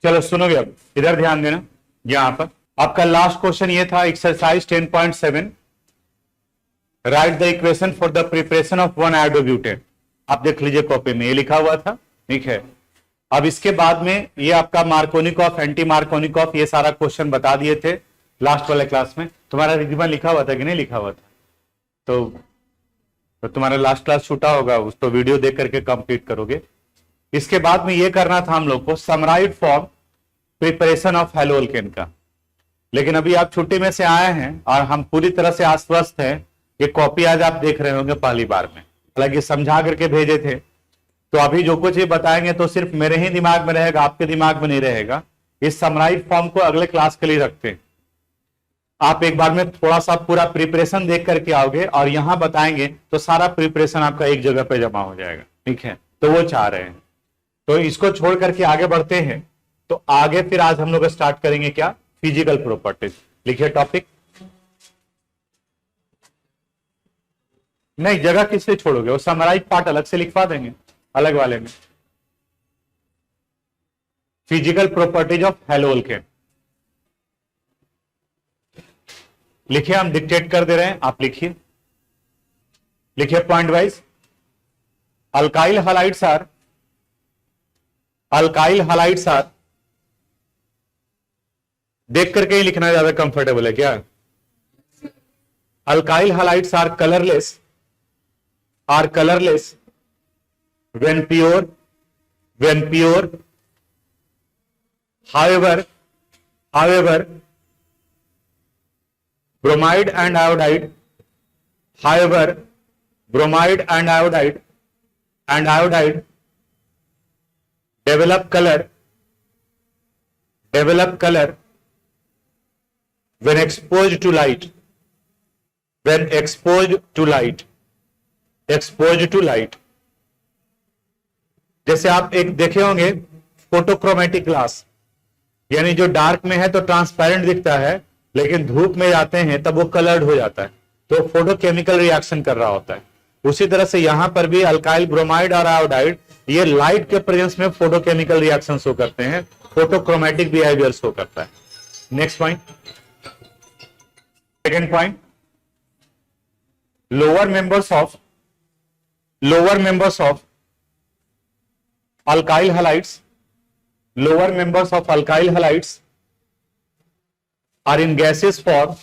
चलो सुनोगे, अब इधर ध्यान देना। यहां पर आपका लास्ट क्वेश्चन ये था, exercise 10.7, right the equation for the preparation of 1 iodobutane. आप देख लीजिए कॉपी में, ये लिखा हुआ था, ठीक है। अब इसके बाद में ये आपका मार्कोनिकॉफ, एंटी मार्कोनिकॉफ, ये सारा क्वेश्चन बता दिए थे लास्ट वाले क्लास में। तुम्हारा रिज्यूमे लिखा हुआ था कि नहीं लिखा हुआ था? तो तुम्हारा लास्ट क्लास छूटा होगा, उस तो वीडियो देख करके कंप्लीट करोगे। इसके बाद में ये करना था हम लोग को समराइज फॉर प्रिपरेशन ऑफ हेलोअल्केन का। लेकिन अभी आप छुट्टी में से आए हैं और हम पूरी तरह से आश्वस्त हैं, ये कॉपी आज आप देख रहे होंगे पहली बार में, हालांकि समझा करके भेजे थे। तो अभी जो कुछ ये बताएंगे तो सिर्फ मेरे ही दिमाग में रहेगा, आपके दिमाग में नहीं रहेगा। इस समराइज फॉर्म को अगले क्लास के लिए रखते हैं। आप एक बार में थोड़ा सा पूरा प्रिपरेशन देख करके आओगे और यहां बताएंगे तो सारा प्रिपरेशन आपका एक जगह पे जमा हो जाएगा, ठीक है। तो वो चाह रहे हैं, तो इसको छोड़ करके आगे बढ़ते हैं। तो आगे फिर आज हम लोग स्टार्ट करेंगे क्या, फिजिकल प्रॉपर्टीज। लिखिए टॉपिक। नहीं, जगह किससे छोड़ोगे, वो समराइज पार्ट अलग से लिखवा देंगे अलग वाले में। फिजिकल प्रॉपर्टीज ऑफ हेलोअल्केन लिखिए, हम डिक्टेट कर दे रहे हैं, आप लिखिए। लिखिए point wise. Alkyl halides are देख करके ही लिखना ज्यादा कंफर्टेबल है क्या? Alkyl halides are colourless when pure, however bromide and iodide develop color when exposed to light, जैसे आप एक देखे होंगे फोटोक्रोमेटिक ग्लास, यानी जो डार्क में है तो ट्रांसपेरेंट दिखता है, लेकिन धूप में जाते हैं तब वो कलर्ड हो जाता है, तो फोटोकेमिकल रिएक्शन कर रहा होता है। उसी तरह से यहां पर भी अल्काइल ब्रोमाइड और आयोडाइड ये लाइट के प्रेजेंस में फोटोकेमिकल रिएक्शन शो करते हैं, फोटोक्रोमेटिक बिहेवियर शो करता है। Next point, second point, lower members of alkyl halides are in gaseous form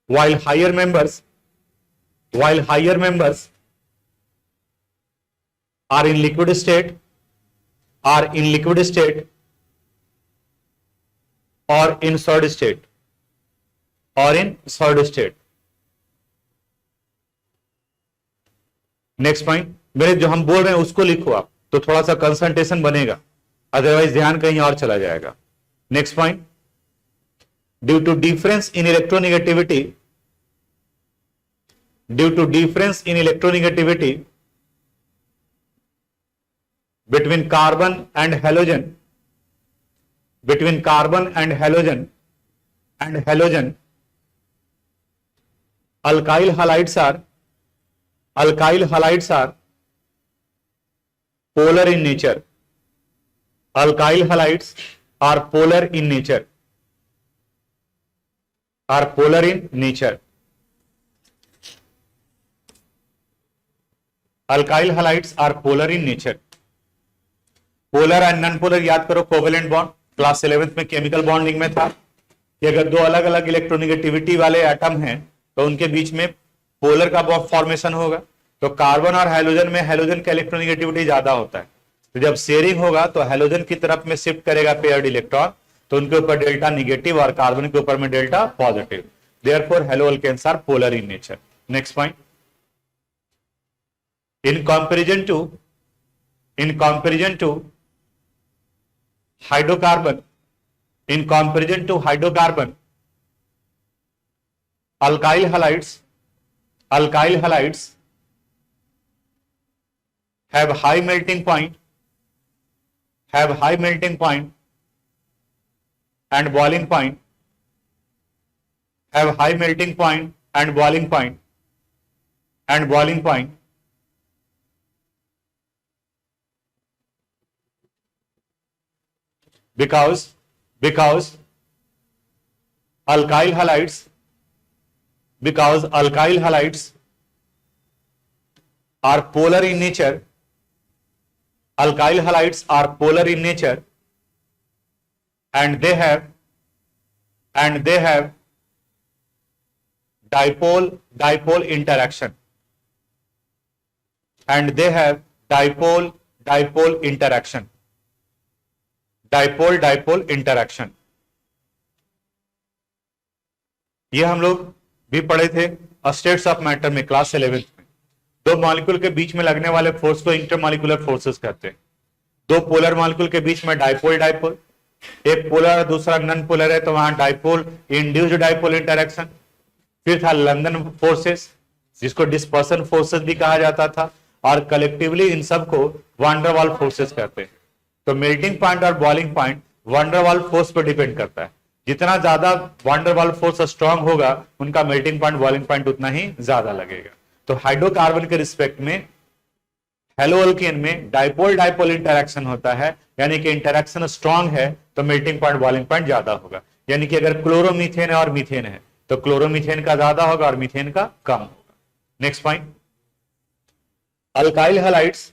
while higher members are in liquid state or in solid state। Next point, मेरे जो हम बोल रहे हैं उसको लिखो आप, तो थोड़ा सा कंसंट्रेशन बनेगा, अदरवाइज ध्यान कहीं और चला जाएगा। Next point, due to difference in electronegativity between carbon and halogen alkyl halides are polar in nature। Alkyl halides are polar in nature। Alkyl halides are polar in nature। Polar and non polar याद करो, covalent bond class 11th में chemical bonding में था कि अगर दो अलग अलग इलेक्ट्रोनिगेटिविटी वाले एटम हैं तो उनके बीच में पोलर का फॉर्मेशन होगा। तो कार्बन और हैलोजन में हैलोजन का इलेक्ट्रोनिगेटिविटी ज्यादा होता है, तो जब शेयरिंग होगा तो हैलोजन की तरफ में शिफ्ट करेगा पेयर्ड इलेक्ट्रॉन, तो उनके ऊपर डेल्टा निगेटिव और कार्बन के ऊपर में delta positive. Therefore haloalkanes are polar in nature. Next point, in comparison to hydrocarbon alkyl halides have high melting point and boiling point because alkyl halides are polar in nature. Alkyl halides are polar in nature, and they have dipole interaction, and they have dipole interaction. ये हम लोग भी पढ़े थे states of matter में class 11th में। दो molecule के बीच में लगने वाले फोर्स को इंटरमॉलिक्यूलर फोर्सेस कहते हैं। दो पोलर मॉलिक्यूल के बीच में डाइपोल, एक पोलर और दूसरा नॉन पोलर है तो वहां डाइपोल इंड्यूस्ड डाइपोल इंटरेक्शन। फिर था लंदन फोर्सेस, जिसको डिस्पर्सन फोर्सेस भी कहा जाता था, और कलेक्टिवली इन सबको वान डेर वाल्स फोर्सेस कहते हैं। तो मेल्टिंग पॉइंट और boiling point van der Waals force पर डिपेंड करता है। जितना ज्यादा van der Waals force strong होगा, उनका मेल्टिंग पॉइंट बॉइलिंग पॉइंट उतना ही ज्यादा लगेगा। तो हाइड्रोकार्बन के रिस्पेक्ट में हेलोअल्केन में डाइपोल इंटरेक्शन होता है, यानी कि इंटरेक्शन स्ट्रांग है तो मेल्टिंग पॉइंट बॉइलिंग पॉइंट ज्यादा होगा। यानी कि अगर क्लोरोमीथेन है और मीथेन है तो क्लोरोमीथेन का ज्यादा होगा और मीथेन का कम होगा। Next point, alkyl halides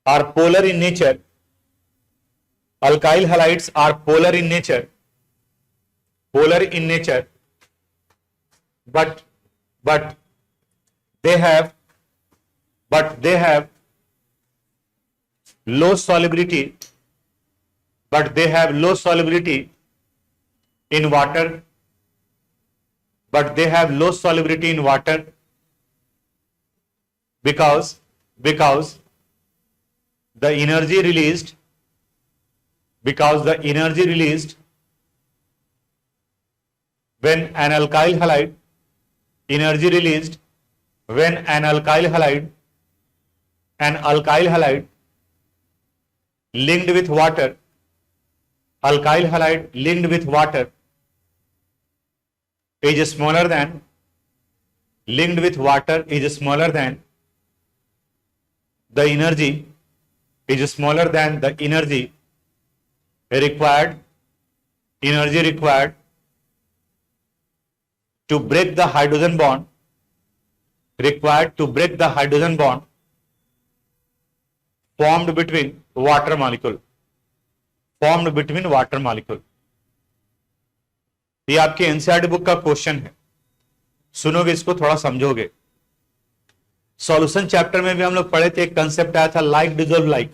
are polar in nature. Alkyl halides are polar in nature, but they have low solubility, in water, because the energy released when an alkyl halide linked with water, is smaller than the energy required to break the hydrogen bond, formed between water molecule. ये आपके NCERT book का question है, सुनोगे इसको थोड़ा समझोगे। Solution chapter में भी हम लोग पढ़े थे, एक कंसेप्ट आया था लाइक डिजोल्व लाइक,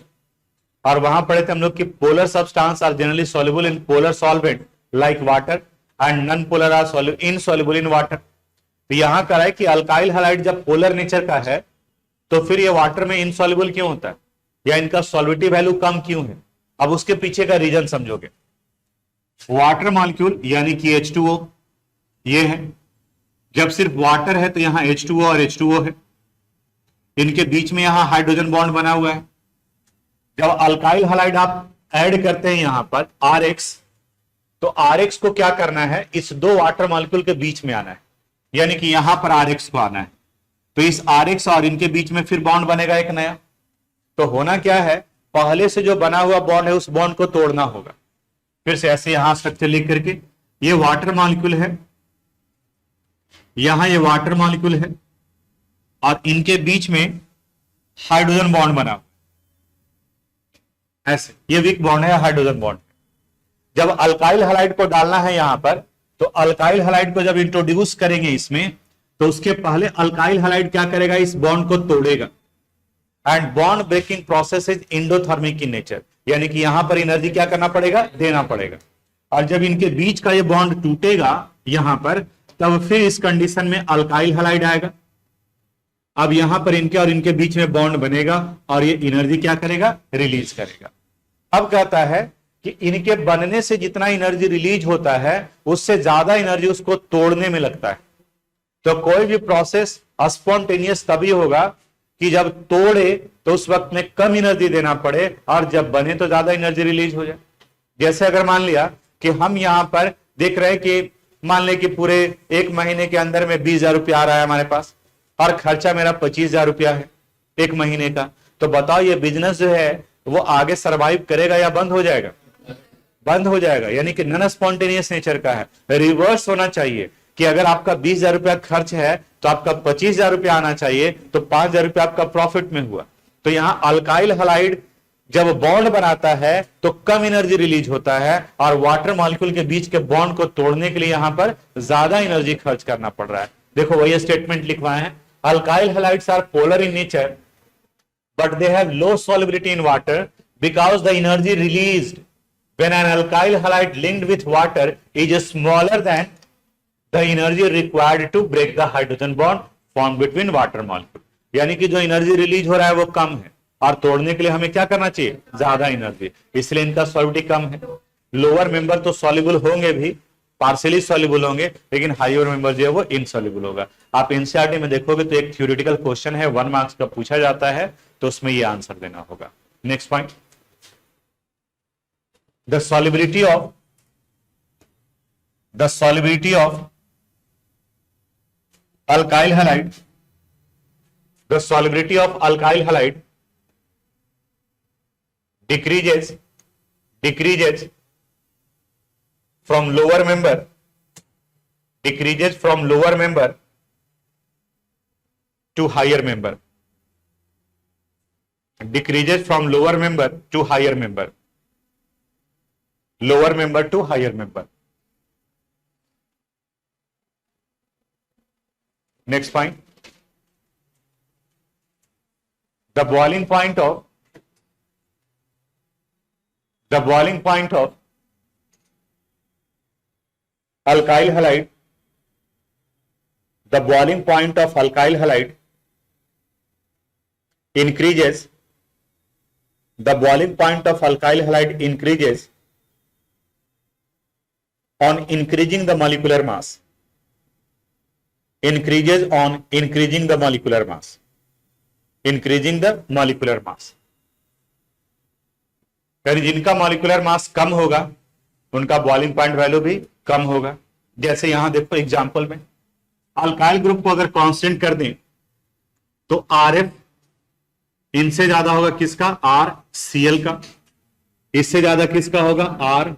और वहां पढ़े थे हम लोग कि polar substance are generally soluble in polar solvent like water and non polar are insoluble in water. तो यहां करा है कि अल्काइल हैलाइड जब पोलर नेचर का है तो फिर ये वाटर में इनसॉल्युबल क्यों होता है, या इनका सॉल्विटी वैल्यू कम क्यों है। अब उसके पीछे का रीजन समझोगे। वाटर मॉलिक्यूल यानी कि H2O ये है, जब सिर्फ वाटर है तो यहां H2O और H2O है, इनके बीच में यहां हाइड्रोजन बॉन्ड बना हुआ है। जब अल्काइल हैलाइड आप ऐड करते हैं यहां पर RX, तो RX को क्या करना है, इस दो वाटर मॉलिक्यूल के बीच में आना है, यानी कि यहां पर RX को आना है। तो इस RX और इनके बीच में फिर बॉन्ड बनेगा एक नया। तो होना क्या है, पहले से जो बना हुआ बॉन्ड है उस बॉन्ड को तोड़ना होगा। फिर से ऐसे यहां स्ट्रक्चर लिख करके, ये वाटर मॉलिक्यूल है, यहां ये वाटर मॉलिक्यूल है और इनके बीच में हाइड्रोजन बॉन्ड बना, ऐसे ये वीक बॉन्ड है हाइड्रोजन बॉन्ड। जब अल्काइल हैलाइड को डालना है यहां पर, तो अल्काइल हैलाइड को जब इंट्रोड्यूस करेंगे इसमें, तो उसके पहले अल्काइल हैलाइड क्या करेगा, इस बॉन्ड को तोड़ेगा। And bond breaking process is endothermic in nature, यानी कि यहां पर एनर्जी क्या करना पड़ेगा, देना पड़ेगा। और जब इनके बीच का ये बॉन्ड टूटेगा यहां पर, तब फिर इस कंडीशन में अल्काइल हैलाइड आएगा। अब यहां पर इनके और इनके बीच में बॉन्ड बनेगा और ये एनर्जी क्या करेगा, रिलीज करेगा। अब कहता है कि इनके बनने से जितना एनर्जी रिलीज होता है उससे ज्यादा एनर्जी उसको तोड़ने में लगता है। तो कोई भी प्रोसेस स्पॉन्टेनियस तभी होगा कि जब तोड़े तो उस वक्त में कम एनर्जी देना पड़े और जब बने तो ज्यादा एनर्जी रिलीज हो जाए। जैसे अगर मान लिया कि हम यहां पर देख रहे हैं कि मान ले कि पूरे एक महीने के अंदर में 20,000 रुपया आ रहा है हमारे पास और खर्चा मेरा 25,000 रुपया है एक महीने का, तो बताओ ये बिजनेस जो है वो आगे सरवाइव करेगा या बंद हो जाएगा? बंद हो जाएगा। यानी कि नॉन स्पॉन्टेनियस नेचर का है। रिवर्स होना चाहिए कि अगर आपका 20,000 रुपया खर्च है तो आपका 25,000 रुपया आना चाहिए, तो 5,000 रुपया आपका प्रॉफिट में हुआ। तो यहां अल्काइल हलाइड जब बॉन्ड बनाता है तो कम एनर्जी रिलीज होता है, और वाटर मॉलिक्यूल के बीच के बॉन्ड को तोड़ने के लिए यहां पर ज्यादा एनर्जी खर्च करना पड़ रहा है। देखो वही स्टेटमेंट लिखवाए हैं, alkyl halides are polar in nature but they have low solubility in water because the energy released when an alkyl halide linked with water is smaller than the energy required to break the hydrogen bond formed between water molecule। यानी कि जो energy release हो रहा है वो कम है, और तोड़ने के लिए हमें क्या करना चाहिए? ज्यादा एनर्जी, इसलिए इनका सॉल्युबिलिटी कम है। लोअर मेंबर तो सॉल्युबल होंगे भी, पार्शियली सॉल्युबल होंगे, लेकिन हायर मेंबर जो है वो इनसॉल्युबल होगा। आप एनसीईआरटी में देखोगे तो एक थ्योरेटिकल क्वेश्चन है, 1 मार्क्स का पूछा जाता है, तो उसमें ये आंसर देना होगा। Next point, the solubility of alkyl halide, the solubility of alkyl halide decreases from lower member to higher member, decreases from lower member to higher member, lower member to higher member। Next point, the boiling point of alkyl halide, the boiling point of alkyl halide increases, the boiling point of alkyl halide increases on increasing the molecular mass, increases on increasing the molecular mass, increasing the molecular mass। यानी जिनका molecular mass कम होगा उनका boiling point value भी कम होगा। जैसे यहां देखो example में, अल्काइल ग्रुप को अगर कांस्टेंट कर दें तो आरएफ इनसे ज्यादा होगा किसका? आर सीएल का। इससे ज्यादा किसका होगा? आर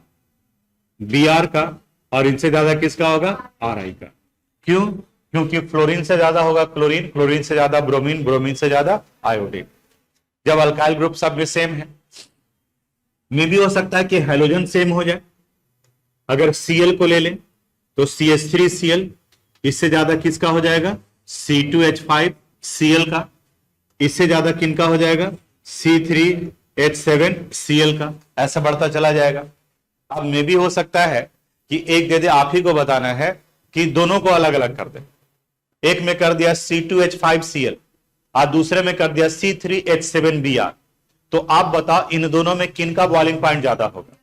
बीआर का। और इनसे ज्यादा किसका होगा? आर आई का। क्यों? क्योंकि फ्लोरीन से ज्यादा होगा क्लोरीन, क्लोरीन से ज्यादा ब्रोमीन, ब्रोमीन से ज्यादा आयोडीन। जब अल्काइल ग्रुप सब में सेम है, में भी हो सकता है कि हेलोजन सेम हो जाए। अगर Cl को ले लें तो CH3Cl, इससे ज्यादा किसका हो जाएगा? C2H5Cl का। इससे ज्यादा किनका हो जाएगा? C3H7Cl का। ऐसा बढ़ता चला जाएगा। अब में भी हो सकता है कि एक दे दे, आप ही को बताना है कि दोनों को अलग अलग कर दे। एक में कर दिया C2H5Cl और दूसरे में कर दिया C3H7Br, तो आप बताओ इन दोनों में किनका बॉइलिंग पॉइंट ज्यादा होगा?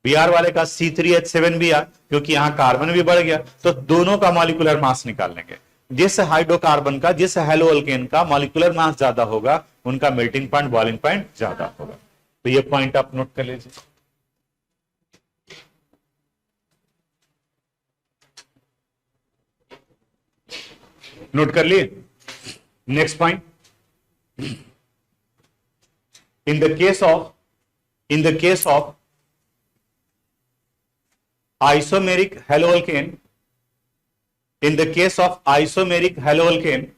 Br वाले का C3H7Br, क्योंकि यहां कार्बन भी बढ़ गया, तो दोनों का मॉलिक्यूलर मास निकाल लेंगे। जिस हाइड्रोकार्बन का, जिस हेलो अल्केन का मॉलिक्यूलर मास ज्यादा होगा उनका मेल्टिंग पॉइंट, बॉइलिंग पॉइंट ज्यादा होगा। तो ये पॉइंट आप नोट कर लीजिए। नोट कर लिए? Next point, in the case of isomeric haloalkane, in the case of isomeric haloalkane,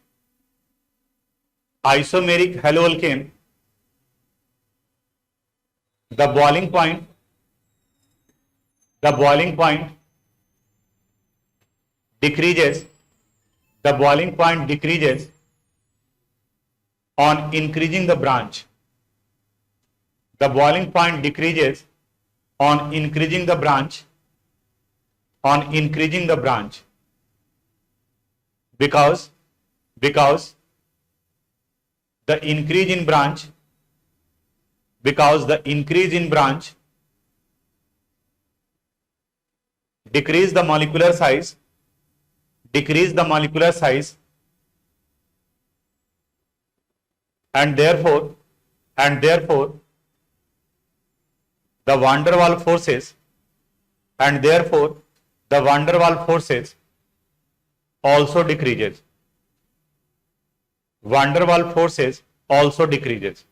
the boiling point decreases, the boiling point decreases on increasing the branch. The boiling point decreases on increasing the branch, because the increase in branch, decrease the molecular size, and therefore the van der Waals forces, also decreases. Van der Waals forces also decreases,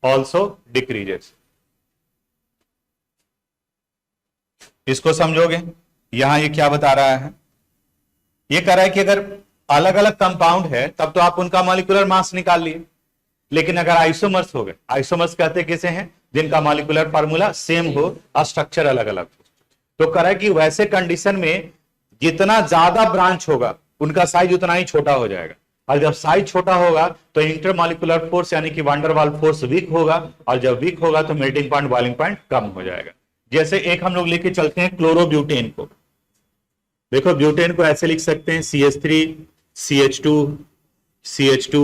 also decreases. इसको समझोगे? यहां ये क्या बता रहा है? ये कह रहा है कि अगर अलग अलग कंपाउंड है तब तो आप उनका मॉलिक्यूलर मास निकाल लिए, लेकिन अगर आइसोमर्स हो गए, आइसोमर्स कहते किसे हैं? जिनका मॉलिक्यूलर फार्मूला सेम हो और स्ट्रक्चर अलग अलग हो। तो कह रहा है कि वैसे कंडीशन में जितना ज्यादा ब्रांच होगा उनका साइज उतना ही छोटा हो जाएगा, और जब साइज छोटा होगा तो इंटरमॉलिक्यूलर फोर्स यानी कि वांडर वाल फोर्स वीक होगा, और जब वीक होगा तो मेल्टिंग पॉइंट बॉइलिंग पॉइंट कम हो जाएगा। जैसे एक हम लोग लेके चलते हैं क्लोरोब्यूटेन को। देखो ब्यूटेन को ऐसे लिख सकते हैं CH3 CH2 CH2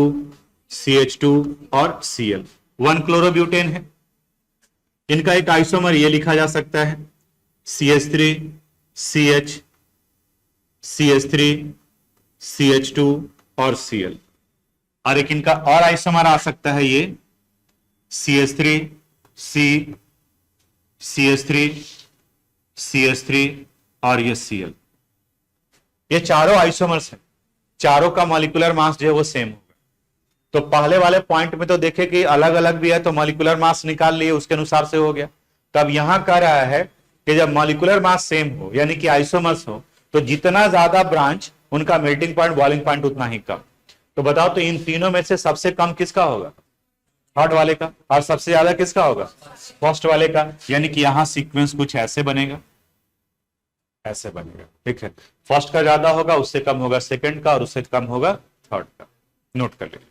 CH2 और Cl। 1 क्लोरोब्यूटेन है। इनका एक आइसोमर ये लिखा जा सकता है CH3 CH CH3 CH2 और Cl। और एक इनका और आइसोमर आ सकता है ये CH3 C CH3 CH3 और ये Cl। ये चारों आइसोमर्स हैं, चारों का मॉलिक्यूलर मास जो है वो सेम होगा। तो पहले वाले पॉइंट में तो देखे कि अलग अलग भी है तो मॉलिक्यूलर मास निकाल लिए, उसके अनुसार से हो गया। तब यहां कह रहा है कि जब मॉलिक्यूलर मास सेम हो यानी कि आइसोमर्स हो तो जितना ज्यादा ब्रांच उनका मेल्टिंग पॉइंट बॉइलिंग पॉइंट उतना ही कम। तो बताओ तो इन तीनों में से सबसे कम किसका होगा? थर्ड वाले का। और सबसे ज्यादा किसका होगा? फर्स्ट वाले का। यानी कि यहां सीक्वेंस कुछ ऐसे बनेगा, ऐसे बनेगा। ठीक है, फर्स्ट का ज्यादा होगा, उससे कम होगा सेकंड का, और उससे कम होगा थर्ड का। नोट कर लीजिए।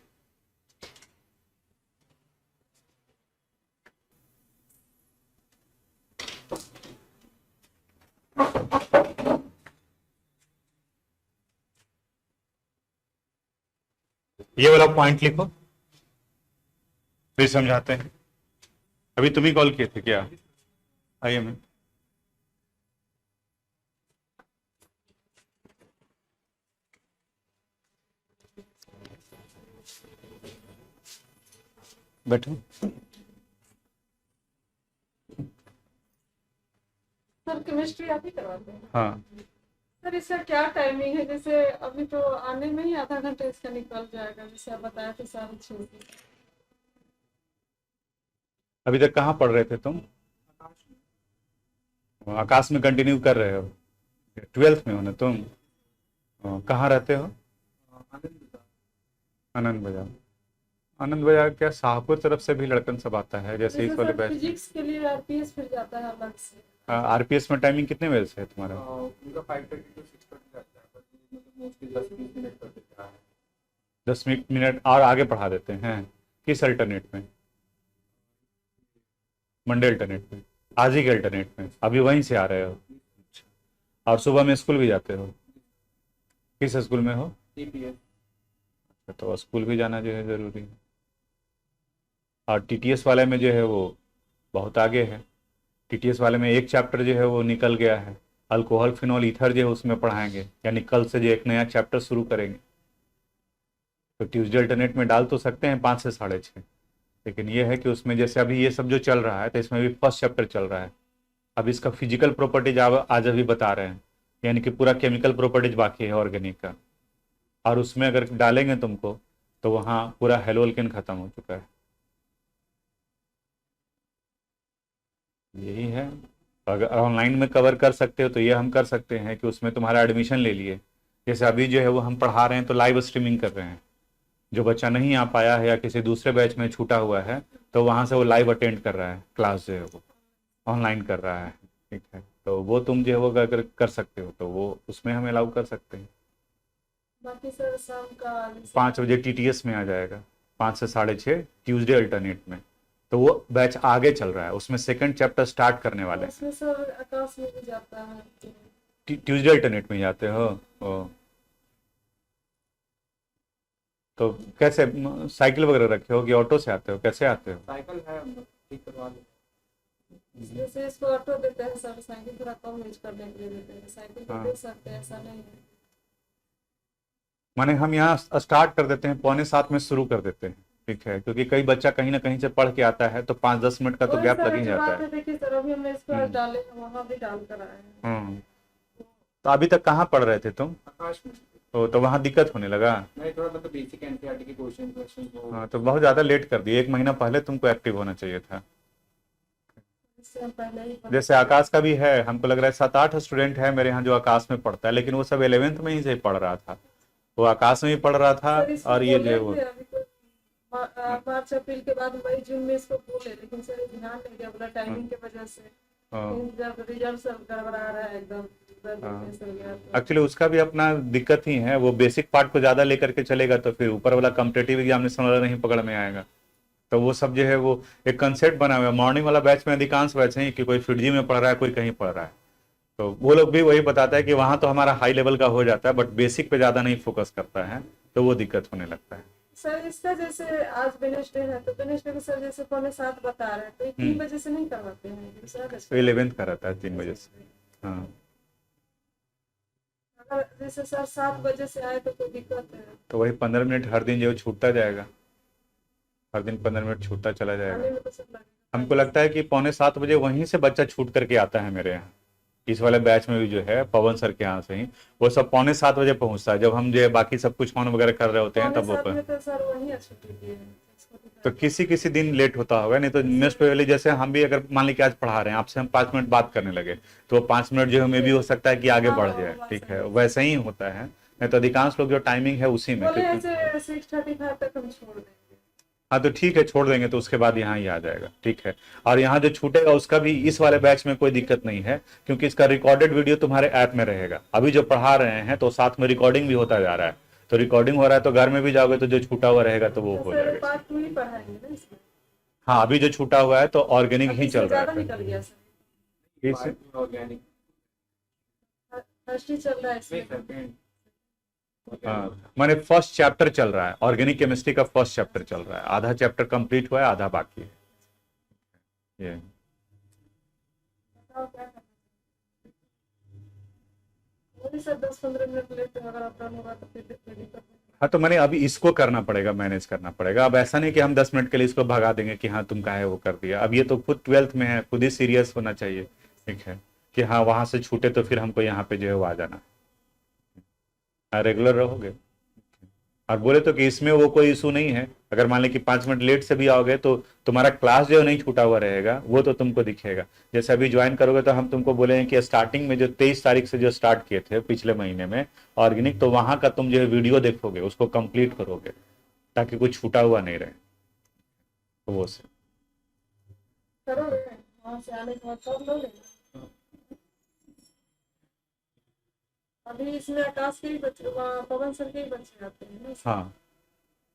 ये वाला पॉइंट लिखो, फिर समझाते हैं। अभी तुम ही कॉल किए थे क्या? आइए मैं बैठो। सर केमिस्ट्री आप ही करवाते हैं? हाँ, सर इसका क्या टाइमिंग है? जैसे अभी तो आने में ही आधा घंटा इसका निकल जाएगा, जैसे आप बताया थे 6:30। अभी तक कहाँ पढ़ रहे थे तुम? आकाश में कंटिन्यू कर रहे हो? 12th में हो ना तुम? कहाँ रहते हो? आनंद बाजार। आनंद बाजार क्या शाहपुर तरफ से भी लड़कन सब आता है जैसे इस वाले बैच? फिजिक्स के लिए आरपीएस फिर जाता है अलग से। आरपीएस में टाइमिंग कितने बजे से है तुम्हारा? पूरा 5:30 to 6:30 रहता है, बस मोस्टली 10-20 मिनट कर देता है। 10 मिनट और आगे पढ़ा देते हैं। किस अल्टरनेट में? मंडे अल्टरनेट में? आज ही के अल्टरनेट में? अभी वहीं से आ रहे हो? और सुबह में स्कूल भी जाते हो? किस स्कूल में हो? TPS। तो स्कूल भी जाना जो है ज़रूरी है। और टीटीएस वाले में जो है वो बहुत आगे है। टीटीएस वाले में एक चैप्टर जो है वो निकल गया है, अल्कोहल फिनॉल ईथर जो है उसमें पढ़ाएंगे, यानी कल से जो एक नया चैप्टर शुरू करेंगे। तो ट्यूसडे अल्टरनेट में डाल तो सकते हैं 5 से 6:30, लेकिन ये है कि उसमें जैसे अभी ये सब जो चल रहा है तो इसमें भी फर्स्ट चैप्टर चल रहा है। अब इसका फिजिकल प्रॉपर्टीज आज अभी बता रहे हैं, यानी कि पूरा केमिकल प्रॉपर्टीज बाकी है ऑर्गेनिक का। और उसमें अगर डालेंगे तुमको तो वहाँ पूरा हेलोल्केन खत्म हो चुका है। यही है। अगर ऑनलाइन में कवर कर सकते हो तो ये हम कर सकते हैं कि उसमें तुम्हारा एडमिशन ले लिए। जैसे अभी जो है वो हम पढ़ा रहे हैं तो लाइव स्ट्रीमिंग कर रहे हैं। जो बच्चा नहीं आ पाया है या किसी दूसरे बैच में छूटा हुआ है तो वहाँ से वो लाइव अटेंड कर रहा है, क्लास जो है वो ऑनलाइन कर रहा है। ठीक है, तो वो तुम जो है वो अगर कर सकते हो तो वो उसमें हम अलाउ कर सकते हैं। बाकी सर शाम का 5 बजे टीटीएस में आ जाएगा, 5 से 6:30 ट्यूसडे अल्टरनेट में। तो वो बैच आगे चल रहा है, उसमें सेकंड चैप्टर स्टार्ट करने वाले हैं। उसमें सर आकाश में भी जाता है। ट्यूसडे अल्टरनेट में जाते हो? तो कैसे साइकिल वगैरह रखे हो कि ऑटो से आते हो, कैसे आते हो? साइकिल है, हम ठीक करवा देते। जैसे इसको ऑटो देते हैं सर, साइकिल थोड़ा कम यूज करने के लिए देते हैं, साइकिल तो हाँ। दे सकते हैं, ऐसा नहीं है। माने हम यहाँ स्टार्ट कर देते हैं 6:45 में शुरू कर देते हैं। ठीक है, क्योंकि कई बच्चा कहीं ना कहीं से पढ़ के आता है तो 5-10 मिनट का तो वही गैप सर लग ही जो जाता बात है। है, देखिए सर अभी हमने इसको आज डाले वहाँ भी डाल कर आए हैं। तो अभी तक कहाँ पढ़ रहे थे तुम? आकाश में। तो वहाँ दिक्कत होने लगा। मैं थोड़ा मतलब बेसिक एनसीईआरटी के क्वेश्चन वो हाँ, तो बहुत ज़्यादा लेट कर दिए, 1 महीना पहले तुमको एक्टिव होना चाहिए था। इससे हम पहले ही पढ़ जैसे आकाश का भी है, हमको लग रहा है 7-8 स्टूडेंट है मेरे यहाँ जो आकाश में पढ़ता है, लेकिन वो सब 11th में ही से पढ़ रहा था। वो आकाश में भी पढ़ रहा था, सर इसको और ये जो है बोले वो थे अभी तो मार्च अप्रैल के बाद मई जून में इसको बोले, लेकिन सर ध्यान नहीं दिया, बोला टाइमिंग की वजह से। हाँ। लेकिन जब रिजल्ट सब गड़बड़ा रहा है एकदम हाँ। कैसे हो गया तो एक्चुअली उसका भी अपना दिक्कत ही है, वो बेसिक पार्ट को ज्यादा लेकर के चलेगा तो फिर ऊपर वाला कॉम्पिटेटिव एग्जामिनेशन वाला नहीं पकड़ में आएगा। तो वो सब जो है वो एक कंसेप्ट बना हुआ है। मॉर्निंग वाला बैच में अधिकांश बैच है कि कोई फिरजी में पढ़ रहा है, कोई कहीं पढ़ रहा है, तो वो लोग भी वही बताता है कि वहां तो हमारा हाई लेवल का हो जाता है, बट बेसिक पे ज्यादा नहीं फोकस करता है, तो वो दिक्कत होने लगता है। सर इसका जैसे आज वेडनेसडे है तो वेडनेसडे को सर जैसे 6:45 बता रहे हैं, तो ये 3 बजे से नहीं करवाते हैं सर? तो 11th का रहता है 3 बजे से। हाँ, अगर जैसे सर 7 बजे से आए तो कोई दिक्कत है? तो वही 15 मिनट हर दिन जो छूटता जाएगा, हर दिन 15 मिनट छूटता चला जाएगा। आने में तो सर लगेगा। हमको लगता है कि 6:45 बजे वहीं से बच्चा छूट करके आता है मेरे यहाँ। इस वाले बैच में भी जो है पवन सर के यहाँ से ही वो सब 6:45 बजे पहुंचता है, जब हम जो है बाकी सब कुछ फोन वगैरह कर रहे होते हैं तब वो 7:45 में तो सर वही छुट्टी दी है इसको तो तो किसी किसी दिन लेट होता होगा, नहीं तो मोस्ट प्रोबेबली जैसे हम भी अगर मान लीजिए आज पढ़ा रहे हैं आपसे, हम 5 मिनट बात करने लगे तो 5 मिनट जो है मे भी हो सकता है कि आगे बढ़ जाए, ठीक है, वैसे ही होता है। नहीं तो अधिकांश लोग जो टाइमिंग है उसी में, बोले क्योंकि ऐसे 6:35 तक हम छोड़ देंगे। हाँ तो ठीक है, छोड़ देंगे तो उसके बाद यहाँ ही आ जाएगा, ठीक है। और यहाँ जो छूटेगा उसका भी इस वाले बैच में कोई दिक्कत नहीं है, क्योंकि इसका रिकॉर्डेड वीडियो तुम्हारे ऐप में रहेगा। अभी जो पढ़ा रहे हैं तो साथ में रिकॉर्डिंग भी होता जा रहा है, तो रिकॉर्डिंग हो रहा है तो घर में भी जाओगे तो जो छूटा हुआ रहेगा तो वो तो हो सर जाएगा। पार्ट 2 ही पढ़ाएंगे ना इसमें? हाँ, अभी जो छूटा हुआ है तो ऑर्गेनिक ही इसमें चल रहा ज्यादा है। निकल गया सर, इस ऑर्गेनिक फर्स्ट ही चल रहा है नहीं इसमें। सेकंड हाँ, माने फर्स्ट चैप्टर चल रहा है, ऑर्गेनिक केमिस्ट्री का फर्स्ट चैप्टर चल रहा है, आधा चैप्टर कंप्लीट हुआ है, आधा बाकी है ये। बताओ क्या करना है? बोले सर 10-15 मिनट लेट अगर अप डाउन होगा तो फिर कोई दिक्कत नहीं। हाँ, तो मैंने अभी इसको करना पड़ेगा, मैनेज करना पड़ेगा। अब ऐसा नहीं कि हम 10 मिनट के लिए इसको भगा देंगे कि हाँ तुम काहे वो कर दिया। अब ये तो खुद 12th में है, खुद ही सीरियस होना चाहिए, ठीक है, कि हाँ वहां से छूटे तो फिर हमको यहाँ पे जो है वो आ जाना, रेगुलर रहोगे। और बोले तो कि इसमें वो कोई इशू नहीं है, अगर मान ली कि 5 मिनट लेट से भी आओगे तो तुम्हारा क्लास जो नहीं छूटा हुआ रहेगा वो तो तुमको दिखेगा। जैसे अभी ज्वाइन करोगे तो हम तुमको बोले कि स्टार्टिंग में जो 23 तारीख से जो स्टार्ट किए थे पिछले महीने में ऑर्गेनिक, तो वहां का तुम जो है वीडियो देखोगे, उसको कंप्लीट करोगे ताकि कुछ छूटा हुआ नहीं रहे, तो वो से करोगे वहां से आने के बाद सब लो लेना। अभी इसमें आकाश के ही बच्चे पवन सर के ही बच्चे आते हैं ना? हाँ,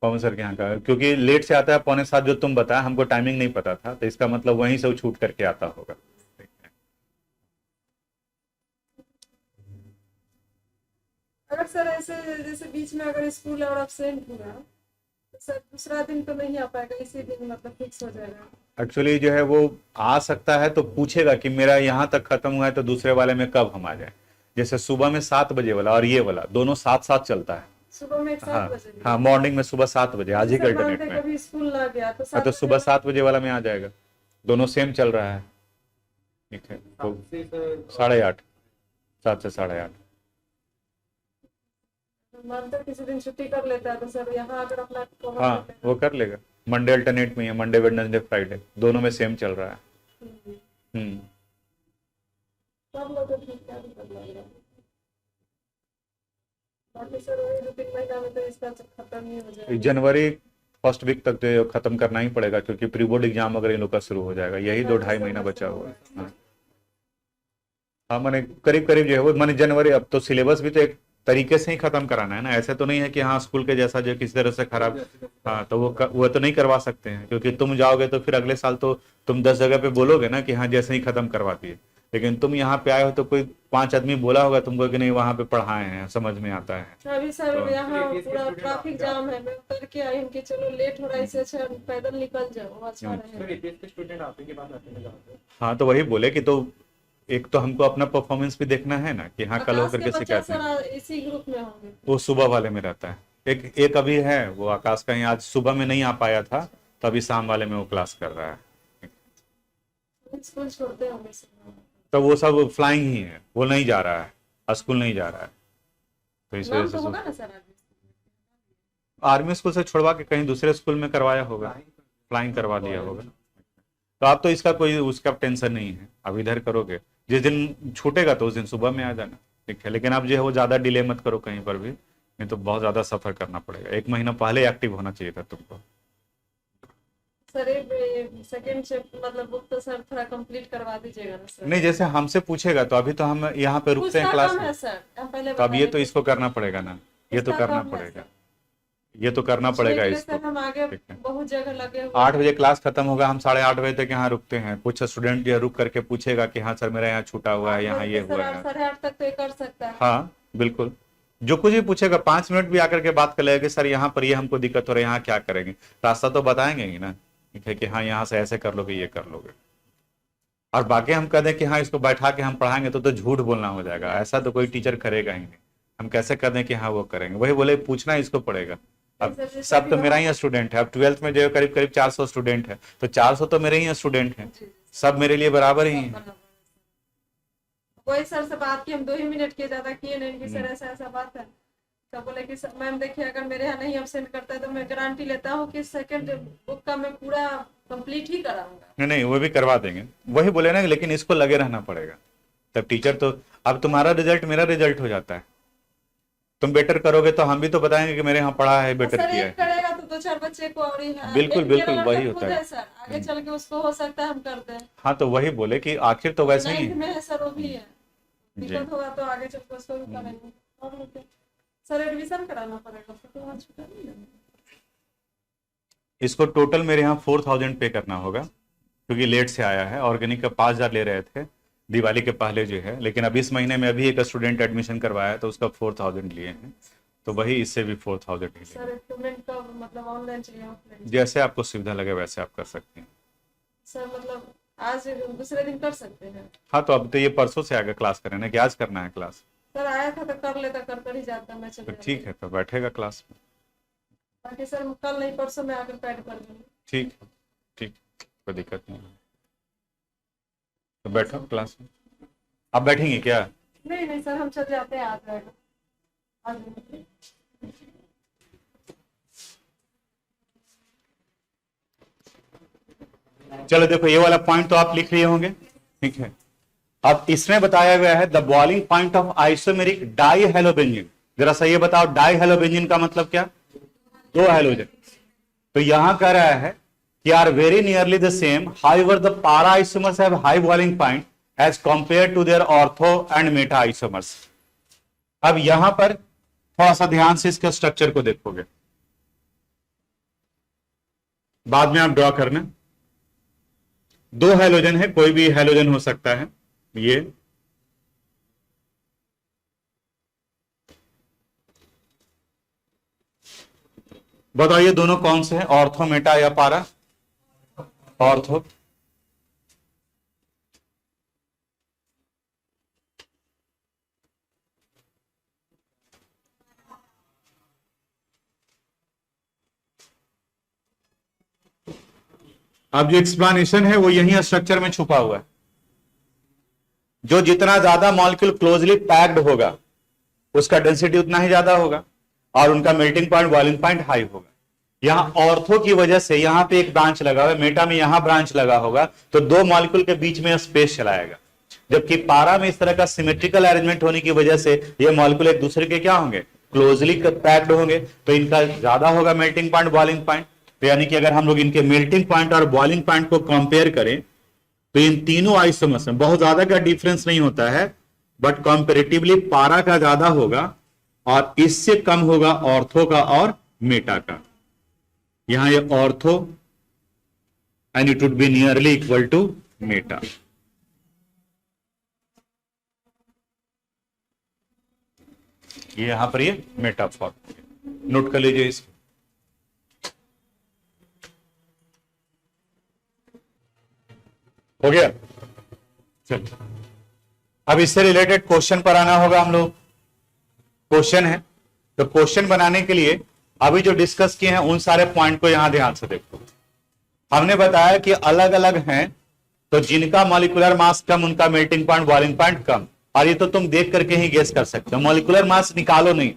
पवन सर के यहाँ का, क्योंकि लेट से आता है 6:45 जो तुम बताया, हमको टाइमिंग नहीं पता था, तो इसका मतलब वहीं से वो छूट करके आता होगा। अगर सर ऐसे जैसे बीच में अगर स्कूल और absent हुआ तो सर दूसरा दिन तो नहीं आ पाएगा, इसी दिन मतलब फिक्स हो जाएगा? एक्चुअली जो है वो आ सकता है तो पूछेगा कि मेरा यहाँ तक खत्म हुआ है तो दूसरे वाले में कब हम आ जाए। जैसे सुबह में 7 बजे वाला और ये वाला दोनों साथ साथ चलता है। सुबह में 7 हाँ बजे? हाँ, मॉर्निंग में सुबह 7 बजे, आज ही के सर अल्टरनेट मानते में। कभी स्कूल ना गया तो हाँ, तो 7 सुबह 7 बजे वाला में आ जाएगा, दोनों सेम चल रहा है, ठीक है। तो 8:30, 7 से 8:30। मानते किसी दिन छुट्टी कर लेता है तो सर यहाँ अगर अपना cover हाँ, कर लेता वो कर लेगा। मंडे अल्टरनेट में है, मंडे वेडनेसडे फ्राइडे दोनों में सेम चल रहा है। है। हम्म। सब लोग तो ठीक है कर लेगा। बाकी सर वही 2-3 महीना में तो इसका खत्म ही हो जाएगा। जनवरी फर्स्ट वीक तक तो खत्म करना ही पड़ेगा, क्योंकि प्री बोर्ड एग्जाम अगर इन लोग का शुरू हो जाएगा, यही 2-2.5 महीना बचा हुआ है। हाँ, हाँ, मैंने करीब करीब जो है वो मैंने जनवरी, अब तो सिलेबस भी तो एक तरीके से ही खत्म कराना है ना, ऐसे तो नहीं है कि हाँ स्कूल के जैसा जो किसी तरह से खराब। हाँ, तो वो तो नहीं करवा सकते हैं, क्योंकि तुम जाओगे तो फिर अगले साल तो तुम 10 जगह पे बोलोगे ना कि हाँ जैसे ही खत्म करवा दिए, लेकिन तुम यहाँ पे आए हो तो कोई 5 आदमी बोला होगा तुमको कि नहीं वहां पे पढ़ाए हैं, समझ में आता है। अभी सर तो- यहाँ पूरा ट्रैफिक जाम है, मैं उतर के आई हूँ कि चलो लेट हो रहा है, इससे अच्छा पैदल निकल जाओ, अच्छा रहेगा। रितेश के स्टूडेंट आपके के पास आते हैं जाते हाँ, तो वही बोले कि तो एक तो हमको अपना परफॉर्मेंस भी देखना है ना कि हाँ कल आकाश होकर के के बच्चा शिकायत नहीं। सर इसी ग्रुप में होंगे? वो सुबह वाले में रहता है, एक अभी है वो आकाश का ही आज सुबह में नहीं आ पाया था, तो अभी शाम वाले में वो क्लास कर रहा है। स्कूल छोड़ते होंगे सर? तो वो सब फ्लाइंग ही है, वो नहीं जा रहा है, स्कूल नहीं जा रहा है। तो इस नाम वजह तो से होगा ना सर आदमी? आर्मी स्कूल से छुड़वा के कहीं दूसरे स्कूल में करवाया होगा, फ्लाइंग करवा दिया होगा। तो आप तो इसका कोई उसका टेंशन नहीं है, अब इधर करोगे, जिस दिन छूटेगा तो उस दिन सुबह में आ जाना, ठीक है। लेकिन आप जो है वो ज्यादा डिले मत करो कहीं पर भी, नहीं तो बहुत ज्यादा सफर करना पड़ेगा। 1 महीना पहले एक्टिव होना चाहिए था तुमको। सर ये सेकंड शिफ्ट मतलब बुक तो सर थोड़ा कंप्लीट करवा दीजिएगा ना सर। नहीं, जैसे हमसे पूछेगा तो अभी तो हम यहाँ पे रुकते हैं उसका क्लास काम में, है सर, हम पहले तो अब ये बताए तो थे। इसको करना पड़ेगा ना, ये तो उसका करना काम है पड़ेगा, सर। ये तो करना पड़ेगा इसलिए इसको। सर हम आगे ठीक है। बहुत जगह लगे हुए 8 बजे क्लास खत्म होगा, हम 8:30 बजे तक यहाँ रुकते हैं। कुछ स्टूडेंट जो है रुक करके पूछेगा कि हाँ सर मेरा यहाँ छूटा हुआ है, यहाँ ये सर हुआ 8 है। साढ़े 8 तक तो ये कर सकता है। हाँ बिल्कुल, जो कुछ भी पूछेगा 5 मिनट भी आकर के बात कर लेगा कि सर यहाँ पर ये हमको दिक्कत हो रही है, यहाँ क्या करेंगे, रास्ता तो बताएंगे ही ना, ठीक है, कि हाँ यहाँ से ऐसे कर लोगे, ये कर लोगे। और बाकी हम कह दें कि हाँ इसको बैठा के हम पढ़ाएंगे तो झूठ बोलना हो जाएगा, ऐसा तो कोई टीचर करेगा ही नहीं। हम कैसे कर दें कि हाँ वो करेंगे, वही बोले पूछना इसको पड़ेगा। अब सब तो मेरा ही स्टूडेंट है, अब 12th में जो है करीब करीब 400 स्टूडेंट है, तो 400 तो मेरे ही स्टूडेंट हैं, सब मेरे लिए बराबर ही हैं। कोई सर से बात की, हम 2 ही मिनट किए, ज्यादा किए नहीं कि सर ऐसा ऐसा बात है। तो बोले कि मैम देखिए अगर मेरे यहाँ नहीं एब्सेंट करता है तो मैं गारंटी लेता हूँ कि सेकंड बुक का मैं पूरा कंप्लीट ही कराऊंगा। नहीं नहीं, वो भी करवा देंगे, वही बोले ना, लेकिन इसको लगे रहना पड़ेगा, तब टीचर तो, अब तुम्हारा रिजल्ट मेरा रिजल्ट हो जाता है, तुम बेटर करोगे तो हम भी तो बताएंगे कि मेरे यहाँ पढ़ा है, बेटर सर किया एक है। करेगा तो 2-4 बच्चे को और ही है। बिल्कुल एक बिल्कुल मेरा वही लड़का होता खुद है। सर, आगे चल के उसको हो सकता है हम कर दें। हाँ तो वही बोले कि आखिर तो वैसे ही 9th है। में है सर, वो भी है, जी। दिक्कत होगा तो आगे चल के उसको भी करेंगे। और क्या सर, एडमिशन कराना पड़ेगा तो वहाँ छूटा नहीं है। इसको टोटल मेरे यहाँ 4000 पे करना होगा, क्योंकि लेट से आया है। ऑर्गेनिक का 5000 ले रहे थे दिवाली के पहले जो है, लेकिन अब इस महीने में अभी एक स्टूडेंट एडमिशन करवाया तो उसका 4000 लिए हैं, तो वही इससे भी 4000 ही सर लेंगे। पेमेंट का मतलब ऑनलाइन चाहिए ऑफलाइन? जैसे आपको सुविधा लगे वैसे आप कर सकते हैं। सर मतलब आज दूसरे दिन कर सकते हैं? हाँ तो अब तो ये परसों से आगे क्लास करें ना, कि आज करना है क्लास? सर आया था तो कर लेता, कर कर ही जाता, मैं तो चले ठीक है, तो बैठेगा क्लास में। बाकी सर कल नहीं परसों में आकर पैड कर दूंगी। ठीक है, ठीक, कोई दिक्कत नहीं है। तो बैठो क्लास में। आप बैठेंगे क्या? नहीं नहीं सर, हम चल जाते हैं, आ जाएगा आ जाएगा। चलो देखो, ये वाला पॉइंट तो आप लिख लिए होंगे, ठीक है। अब इसमें बताया गया है the boiling point of isomeric dihalobenzene. जरा सा ये बताओ, डाई हेलोबेंजीन का मतलब क्या? 2 हेलोजन। तो यहां कह रहा है कि are very nearly the same, however the para isomers have high boiling point as compared to their ortho and meta isomers। अब यहां पर थोड़ा सा ध्यान से इसके स्ट्रक्चर को देखोगे, बाद में आप ड्रॉ करना। 2 हेलोजन है, कोई भी हेलोजन हो सकता है ये। बताओ ये दोनों कौन से हैं, ऑर्थो मेटा या पारा? ऑर्थो। अब जो एक्सप्लेनेशन है वो यही स्ट्रक्चर में छुपा हुआ है। जो जितना ज्यादा मॉलिक्यूल क्लोजली पैक्ड होगा उसका डेंसिटी उतना ही ज्यादा होगा और उनका melting point boiling point high होगा। यहां ऑर्थो की वजह से यहां पे एक ब्रांच लगा हुआ है, मेटा में यहां ब्रांच लगा होगा, तो 2 मॉलिक्यूल के बीच में स्पेस चलाएगा। जबकि पारा में इस तरह का सिमेट्रिकल अरेंजमेंट होने की वजह से ये मॉलिक्यूल एक दूसरे के क्या होंगे, क्लोजली पैक्ड होंगे, तो इनका ज्यादा होगा मेल्टिंग पॉइंट बॉइलिंग पॉइंट। तो यानी कि अगर हम लोग इनके मेल्टिंग पॉइंट और बॉइलिंग पॉइंट को कंपेयर करें तो इन तीनों आइसोमर्स में बहुत ज्यादा का डिफरेंस नहीं होता है, बट कंपेरेटिवली पारा का ज्यादा होगा और इससे कम होगा ऑर्थो का और मेटा का। यहां ये ortho and it would be nearly equal to meta. ये यहां पर ये मेटा फॉर्म नोट कर लीजिए इसको। हो गया? चलो अब इससे रिलेटेड क्वेश्चन पर आना होगा हम लोग। क्वेश्चन है तो क्वेश्चन बनाने के लिए अभी जो डिस्कस किए हैं उन सारे पॉइंट को यहां ध्यान से देखो। हमने बताया कि अलग अलग हैं, तो जिनका मॉलिक्यूलर मास कम उनका मेल्टिंग पॉइंट बॉइलिंग पॉइंट कम। और ये तो तुम देख करके ही गेस कर सकते हो, मॉलिक्यूलर मास निकालो नहीं,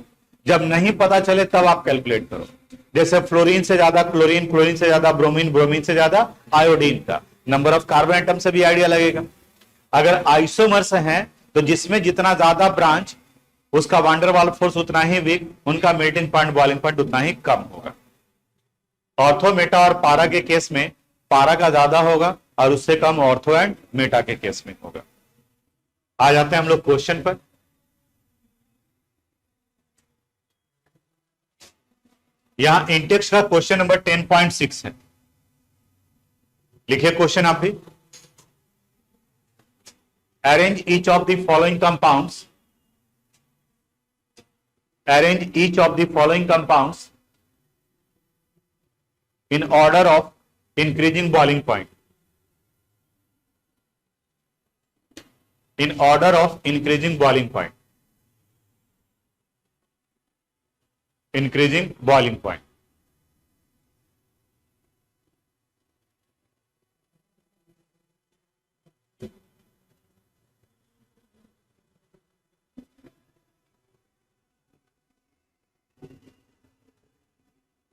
जब नहीं पता चले तब आप कैलकुलेट करो। जैसे फ्लोरीन से ज्यादा क्लोरीन, क्लोरीन से ज्यादा ब्रोमीन, ब्रोमीन से ज्यादा आयोडीन का नंबर ऑफ कार्बन एटम से भी आइडिया लगेगा। अगर आइसोमर्स हैं तो जिसमें जितना ज्यादा ब्रांच उसका वांडरवाल फोर्स उतना ही वीक, उनका मेल्टिंग पॉइंट बॉइलिंग पॉइंट उतना ही कम होगा। ऑर्थो मेटा और पारा के केस में पारा का ज्यादा होगा और उससे कम ऑर्थो एंड मेटा के केस में होगा। आ जाते हैं हम लोग क्वेश्चन पर। यहां इंटेक्स का क्वेश्चन नंबर 10.6 है, लिखिए क्वेश्चन आप भी। Arrange each of the following compounds, arrange each of the following compounds in order of increasing boiling point, in order of increasing boiling point, increasing boiling point।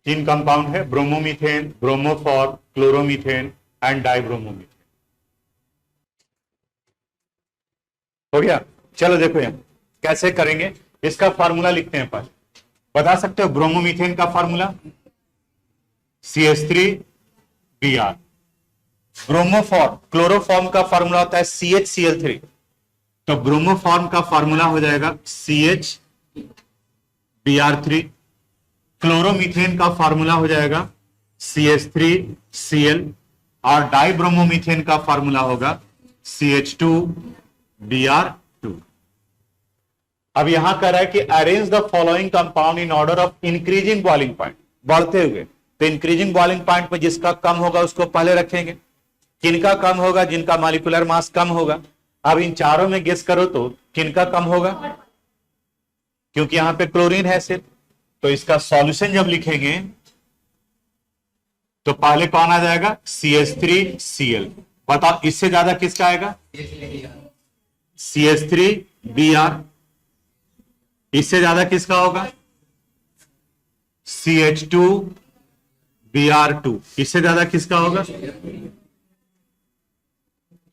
तीन compound है, bromomethane, ब्रोमोफॉर, chloromethane and डाइब्रोमोमीथेन। हो गया। चलो देखो यहाँ कैसे करेंगे, इसका फार्मूला लिखते हैं। पर बता सकते हो ब्रोमोमीथेन का फार्मूला CH3Br। ब्रोमोफॉर क्लोरोफॉर्म का फार्मूला होता है CHCl3, तो ब्रोमोफॉर्म का फार्मूला हो जाएगा CHBr3। क्लोरोमीथेन का फार्मूला हो जाएगा CH3Cl और डाइब्रोमोमीथेन का फार्मूला होगा CH2Br2। अब यहां कह रहा है कि arrange the following compound in order of increasing boiling point, बढ़ते हुए। तो इंक्रीजिंग बॉइलिंग पॉइंट में जिसका कम होगा उसको पहले रखेंगे। किनका कम होगा? जिनका मॉलिक्यूलर मास कम होगा। अब इन चारों में गेस करो तो किनका कम होगा, क्योंकि यहां पे क्लोरीन है सिर्फ। तो इसका सॉल्यूशन जब लिखेंगे तो पहले कौन आ जाएगा? CH3Cl। बताओ इससे ज्यादा किसका आएगा? CH3Br। इससे ज्यादा किसका होगा? CH2Br2। इससे ज्यादा किसका होगा?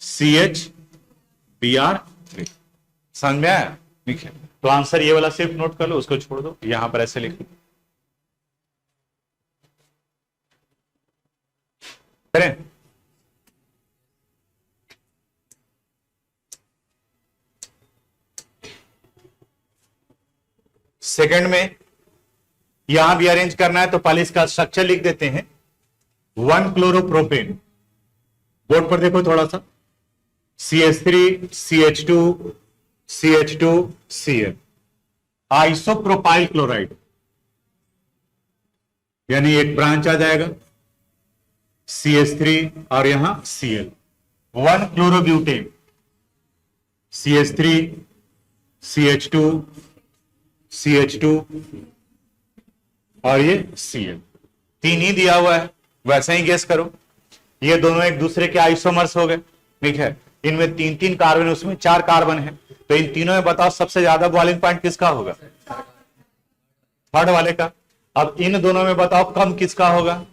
CHBr3। समझ में आया? लिखिए। तो आंसर ये वाला सिर्फ नोट कर लो, उसको छोड़ दो, यहां पर ऐसे लिखो। करें सेकंड में यहां भी अरेंज करना है तो पहले इसका स्ट्रक्चर लिख देते हैं। 1 क्लोरोप्रोपेन, बोर्ड पर देखो थोड़ा सा, CH3 CH2 CH2Cl। Isopropyl chloride, यानी एक ब्रांच आ जाएगा CH3 और यहां Cl। 1 chlorobutane, CH3 CH2 CH2 और ये Cl। तीन ही दिया हुआ है, वैसे ही गेस करो। ये दोनों एक दूसरे के आइसोमर्स हो गए, ठीक है। इनमें 3-3 कार्बन, उसमें 4 कार्बन है, तो इन तीनों में बताओ सबसे ज्यादा बॉइलिंग पॉइंट किसका होगा? थर्ड वाले का। अब इन दोनों में बताओ कम किसका होगा?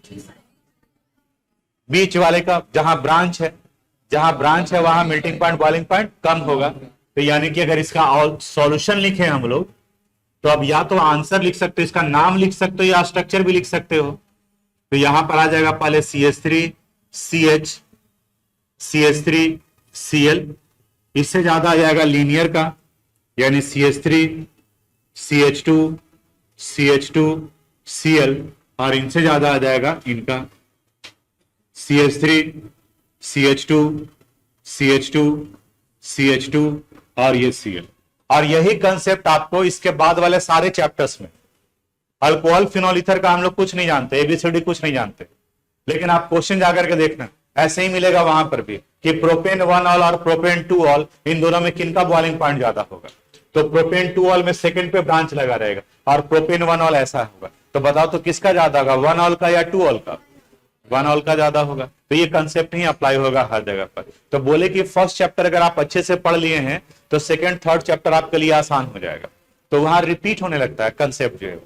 बीच वाले का। जहां ब्रांच है, वहां मेल्टिंग पॉइंट बॉइलिंग पॉइंट कम होगा। तो यानी कि अगर इसका सॉल्यूशन लिखे हम लोग तो अब या तो आंसर लिख सकते हो, इसका नाम लिख सकते हो, या स्ट्रक्चर भी लिख सकते हो। तो यहां पर आ जाएगा पहले CH3CH CH3Cl। इससे ज्यादा आ जाएगा लीनियर का, यानी CH3 CH2 CH2Cl, और इनसे ज्यादा आ जाएगा इनका CH3 CH2 CH2 CH2 और ये Cl। और यही कंसेप्ट आपको इसके बाद वाले सारे चैप्टर्स में, अल्कोहल फिनोल ईथर का हम लोग कुछ नहीं जानते, ABCD कुछ नहीं जानते, लेकिन आप क्वेश्चन जाकर के देखना, ऐसे ही मिलेगा वहां पर भी कि प्रोपेन 1 ऑल और प्रोपेन 2 ऑल, इन दोनों में किनका बॉइलिंग पॉइंट ज्यादा होगा। तो प्रोपेन 2 ऑल में सेकंड पे ब्रांच लगा रहेगा और प्रोपेन 1 ऑल ऐसा होगा। तो बताओ तो किसका ज्यादा होगा, 1 ऑल का या 2 ऑल का? वन ऑल का ज्यादा होगा, तो ये कंसेप्ट ही अप्लाई होगा हर जगह पर। तो बोले कि फर्स्ट चैप्टर अगर आप अच्छे से पढ़ लिए हैं तो सेकंड थर्ड चैप्टर आपके लिए आसान हो जाएगा। तो वहां रिपीट होने लगता है कंसेप्ट जो है,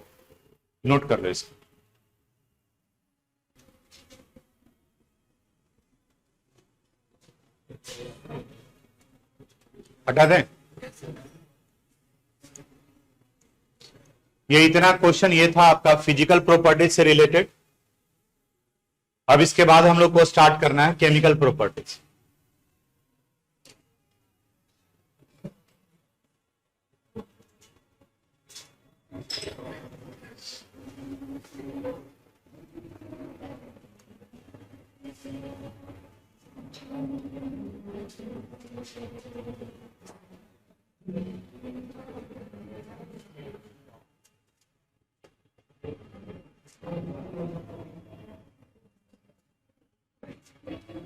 नोट कर लो इसको। हटा दें, ये इतना क्वेश्चन ये था आपका फिजिकल प्रॉपर्टीज से रिलेटेड। अब इसके बाद हम लोग को स्टार्ट करना है केमिकल प्रॉपर्टीज।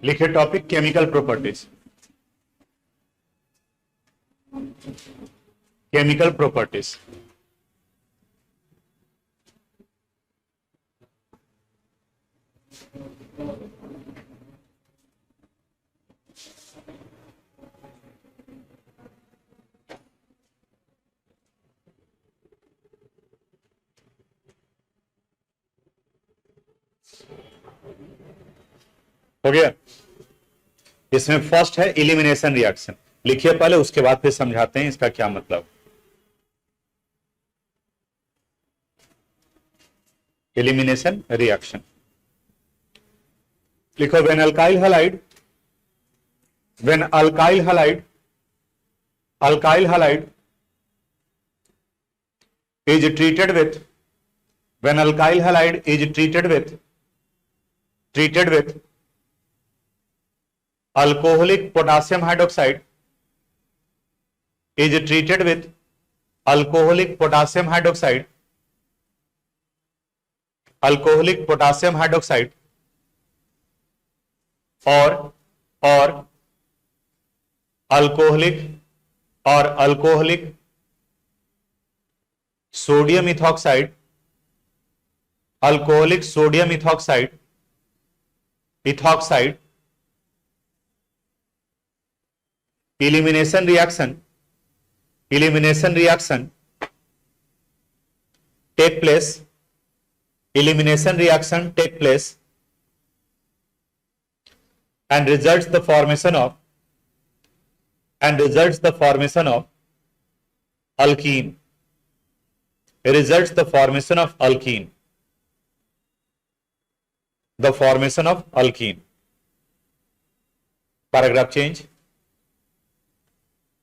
लिखिए topic chemical properties. Chemical properties. हो गया। इसमें फर्स्ट है इलिमिनेशन रिएक्शन। लिखिए पहले, उसके बाद फिर समझाते हैं इसका क्या मतलब। इलिमिनेशन रिएक्शन लिखो, when alkyl halide, when alkyl halide, alkyl halide is treated with, when alkyl halide is treated with alcoholic potassium hydroxide, is treated with alcoholic potassium hydroxide, alcoholic potassium hydroxide or alcoholic sodium ethoxide, alcoholic sodium ethoxide, elimination reaction take place, elimination reaction take place and results the formation of alkene, results the formation of alkene, the formation of alkene. Paragraph change.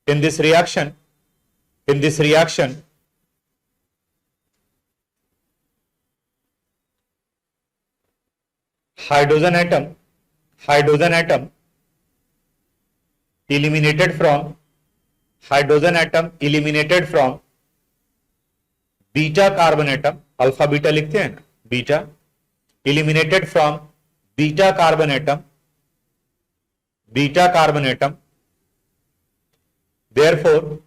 In this reaction hydrogen atom eliminated from beta carbon atom, alpha beta लिखते हैं ना, beta, eliminated from beta carbon atom, therefore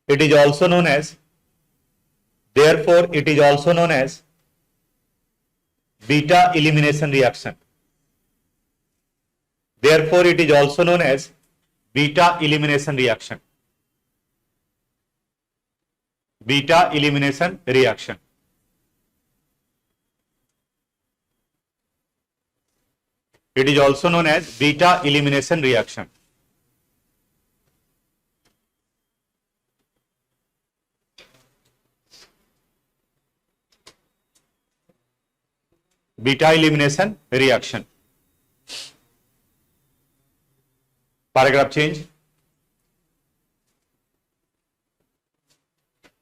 it is also known as beta elimination reaction. Therefore it is also known as beta elimination reaction. Beta elimination reaction. It is also known as beta elimination reaction. Beta elimination reaction. Paragraph change.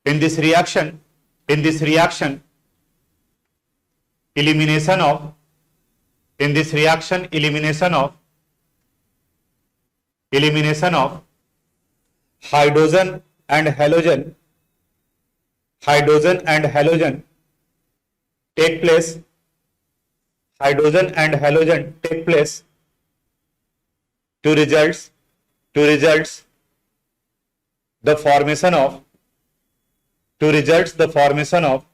In this reaction, elimination of hydrogen and halogen take place. To results the formation of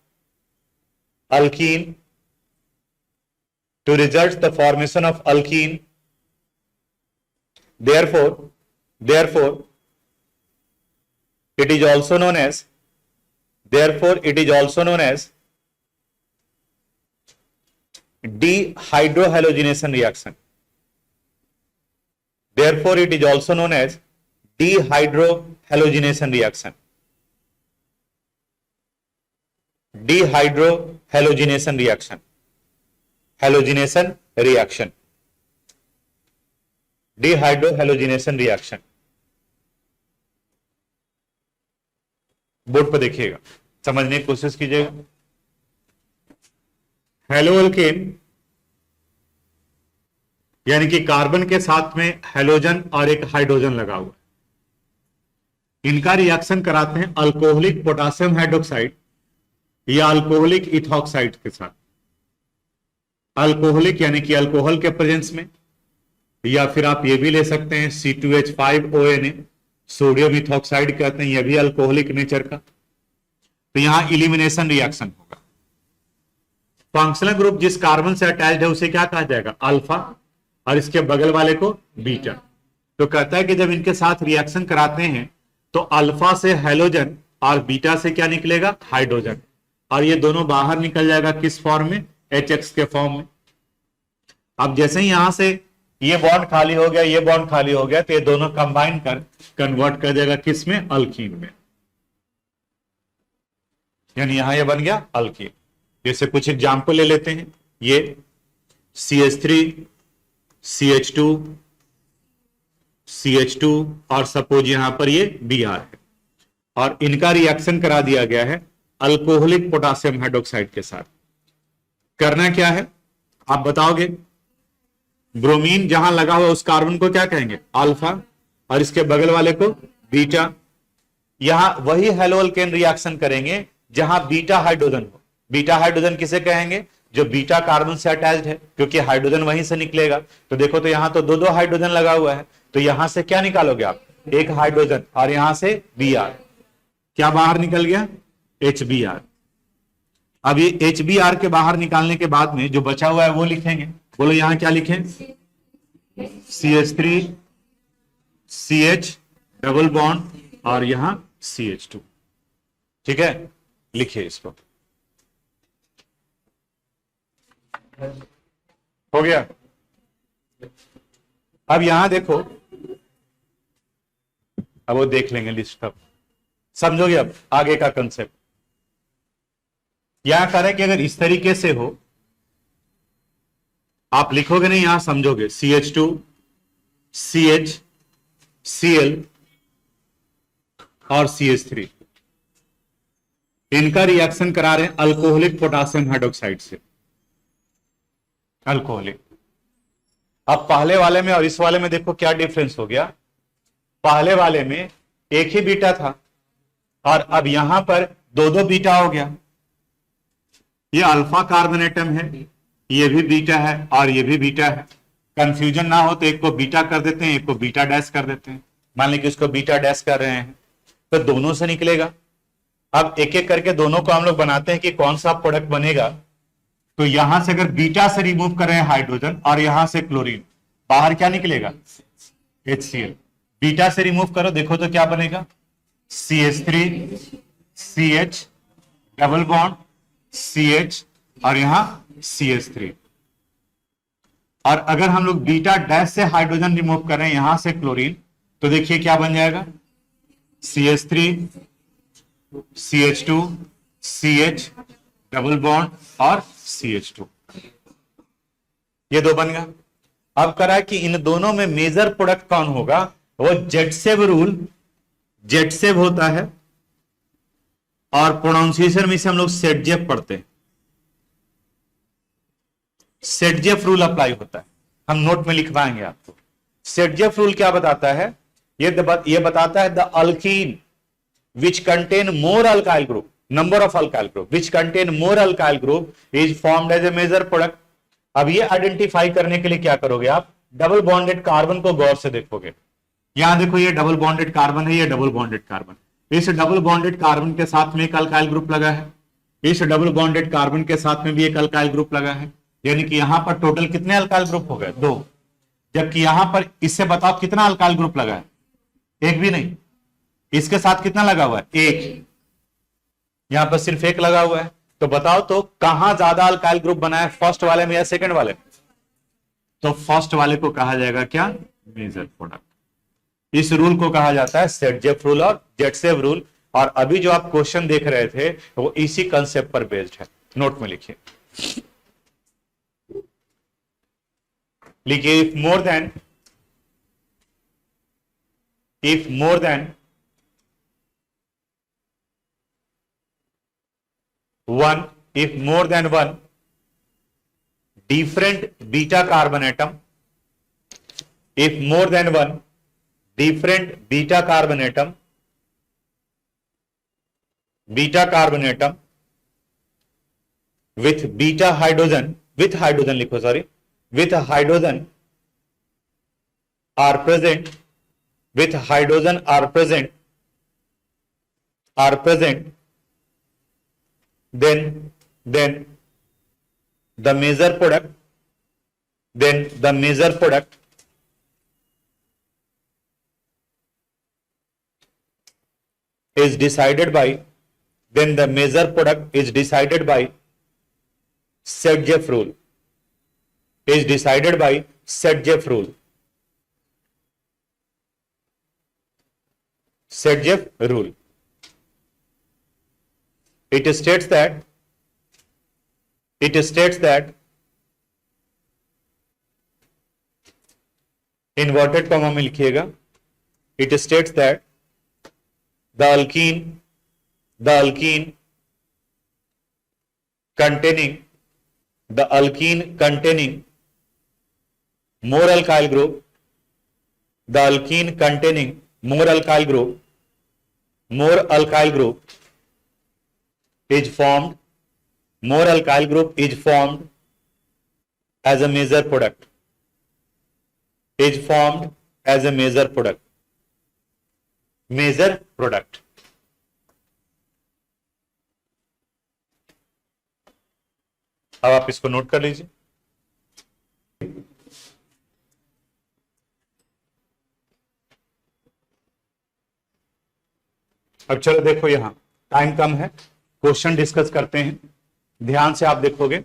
alkene to result the formation of alkene. Therefore it is also known as dehydrohalogenation reaction. Therefore it is also known as dehydrohalogenation reaction. Dehydrohalogenation reaction. Halogenation reaction. Dehydrohalogenation reaction. Board पर देखिएगा, समझने की कोशिश कीजिएगा। हेलोअल्केन यानी कि carbon के साथ में हेलोजन और एक हाइड्रोजन लगा हुआ है, इनका रिएक्शन कराते हैं अल्कोहलिक पोटेशियम हाइड्रोक्साइड या अल्कोहलिक इथॉक्साइड के साथ। अल्कोहलिक यानी कि अल्कोहल के प्रेजेंस में, या फिर आप ये भी ले सकते हैं C2H5ONa, सोडियम इथॉक्साइड कहते हैं, यह भी अल्कोहलिक नेचर का। तो यहां इलिमिनेशन रिएक्शन होगा। फंक्शनल ग्रुप जिस कार्बन से अटैच्ड है उसे क्या कहा जाएगा? अल्फा, और इसके बगल वाले को बीटा। तो कहता है कि जब इनके साथ रिएक्शन कराते हैं तो अल्फा से हेलोजन और बीटा से क्या निकलेगा? हाइड्रोजन, और ये दोनों बाहर निकल जाएगा किस फॉर्म में? HX के फॉर्म में। अब जैसे ही यहां से ये बॉन्ड खाली हो गया, ये बॉन्ड खाली हो गया, तो ये दोनों कंबाइन कर कन्वर्ट कर देगा किस में? अल्कीन में। यानी यहां ये बन गया अल्कीन। जैसे कुछ एग्जाम्पल ले लेते हैं, ये CH3 CH2 CH2 और सपोज यहां पर ये Br है, और इनका रिएक्शन करा दिया गया है अल्कोहलिक पोटेशियम हाइड्रोक्साइड के साथ। करना क्या है आप बताओगे? ब्रोमीन जहां लगा हुआ उस कार्बन को क्या कहेंगे? अल्फा, और इसके बगल वाले को बीटा। यहां वही हेलोअल्केन रिएक्शन करेंगे जहां बीटा हाइड्रोजन हो। बीटा हाइड्रोजन किसे कहेंगे? जो बीटा कार्बन से अटैच्ड है, क्योंकि हाइड्रोजन वहीं से निकलेगा। तो देखो, तो यहां तो दो हाइड्रोजन लगा हुआ है, तो यहां से क्या निकालोगे आप? एक हाइड्रोजन, और यहां से Br। क्या बाहर निकल गया? HBr। अब ये HBr के बाहर निकालने के बाद में जो बचा हुआ है वो लिखेंगे। बोलो यहां क्या लिखें? CH3 CH डबल बॉन्ड और यहां CH2। ठीक है, लिखिए इसको। हो गया। अब यहां देखो, अब वो देख लेंगे लिस्ट, अब समझोगे अब आगे का कंसेप्ट। यहां कह रहे कि अगर इस तरीके से हो, आप लिखोगे नहीं, यहां समझोगे। CH2 CH Cl और CH3, इनका रिएक्शन करा रहे हैं अल्कोहलिक पोटेशियम हाइड्रोक्साइड से। अल्कोहलिक। अब पहले वाले में और इस वाले में देखो क्या डिफरेंस हो गया। पहले वाले में एक ही बीटा था, और अब यहां पर दो बीटा हो गया। ये अल्फा कार्बन एटम है, ये भी बीटा है और ये भी बीटा है। कंफ्यूजन ना हो तो एक को बीटा कर देते हैं, एक को बीटा डैश कर देते हैं। मान लीजिए इसको बीटा डैश कर रहे हैं तो दोनों से निकलेगा। अब एक एक करके दोनों को हम लोग बनाते हैं कि कौन सा प्रोडक्ट बनेगा। तो यहां से अगर बीटा से रिमूव कर रहे हैं हाइड्रोजन और यहां से क्लोरीन, बाहर क्या निकलेगा? HCl। बीटा से रिमूव करो, देखो तो क्या बनेगा? CH3 CH double bond CH और यहां CH3। और अगर हम लोग बीटा डैश से हाइड्रोजन रिमूव कर रहे हैं, यहां से क्लोरीन, तो देखिए क्या बन जाएगा? CH3 CH2 CH double bond और CH2। ये दो बन गया। अब करा कि इन दोनों में मेजर प्रोडक्ट कौन होगा? वो जेटसेव रूल, जेटसेव होता है, और प्रोनाउंसिएशन में से हम लोग सेटजेफ पढ़ते हैं। सेटजेफ रूल अप्लाई होता है, हम नोट में लिखवाएंगे आपको। सेटजेफ रूल क्या बताता है? ये बताता है the alkene which contain more alkyl group, number of alkyl group which contain more alkyl group is formed as a major product. अब ये आइडेंटिफाई करने के लिए क्या करोगे आप? डबल बॉन्डेड कार्बन को गौर से देखोगे। यहां देखो, ये डबल बॉन्डेड कार्बन है, ये डबल बॉन्डेड कार्बन। इस डबल बॉन्डेड कार्बन के साथ में एक अल्काइल ग्रुप लगा है, इस डबल बॉन्डेड कार्बन के साथ में भी एक अल्काइल ग्रुप लगा है, यानी कि यहां पर टोटल कितने अल्काइल ग्रुप हो गए? 2। जबकि यहां पर इससे बताओ कितना अल्काइल ग्रुप लगा है? एक भी नहीं। इसके साथ कितना लगा हुआ है? एक। यहां पर सिर्फ एक लगा हुआ है। तो बताओ तो कहां ज्यादा अल्काइल ग्रुप बना है, फर्स्ट वाले में या सेकंड वाले? तो फर्स्ट वाले को कहा जाएगा क्या? Major product. इस रूल को कहा जाता है सेट-जेफ रूल और जेटसेव रूल। और अभी जो आप क्वेश्चन देख रहे थे वो इसी कंसेप्ट पर बेस्ड है। नोट में लिखिए, लिखिए if more than 1 different beta carbon atom, if more than 1 different beta carbon atom with hydrogen are present, then the major product is decided by Set-Jeff rule. Set-Jeff rule. It states that inverted comma में लिखिएगा, it states that the alkene containing more alkyl group is formed as a major product. अब आप इसको note कर लीजिए। अब चलो देखो, यहां टाइम कम है, क्वेश्चन डिस्कस करते हैं। ध्यान से आप देखोगे,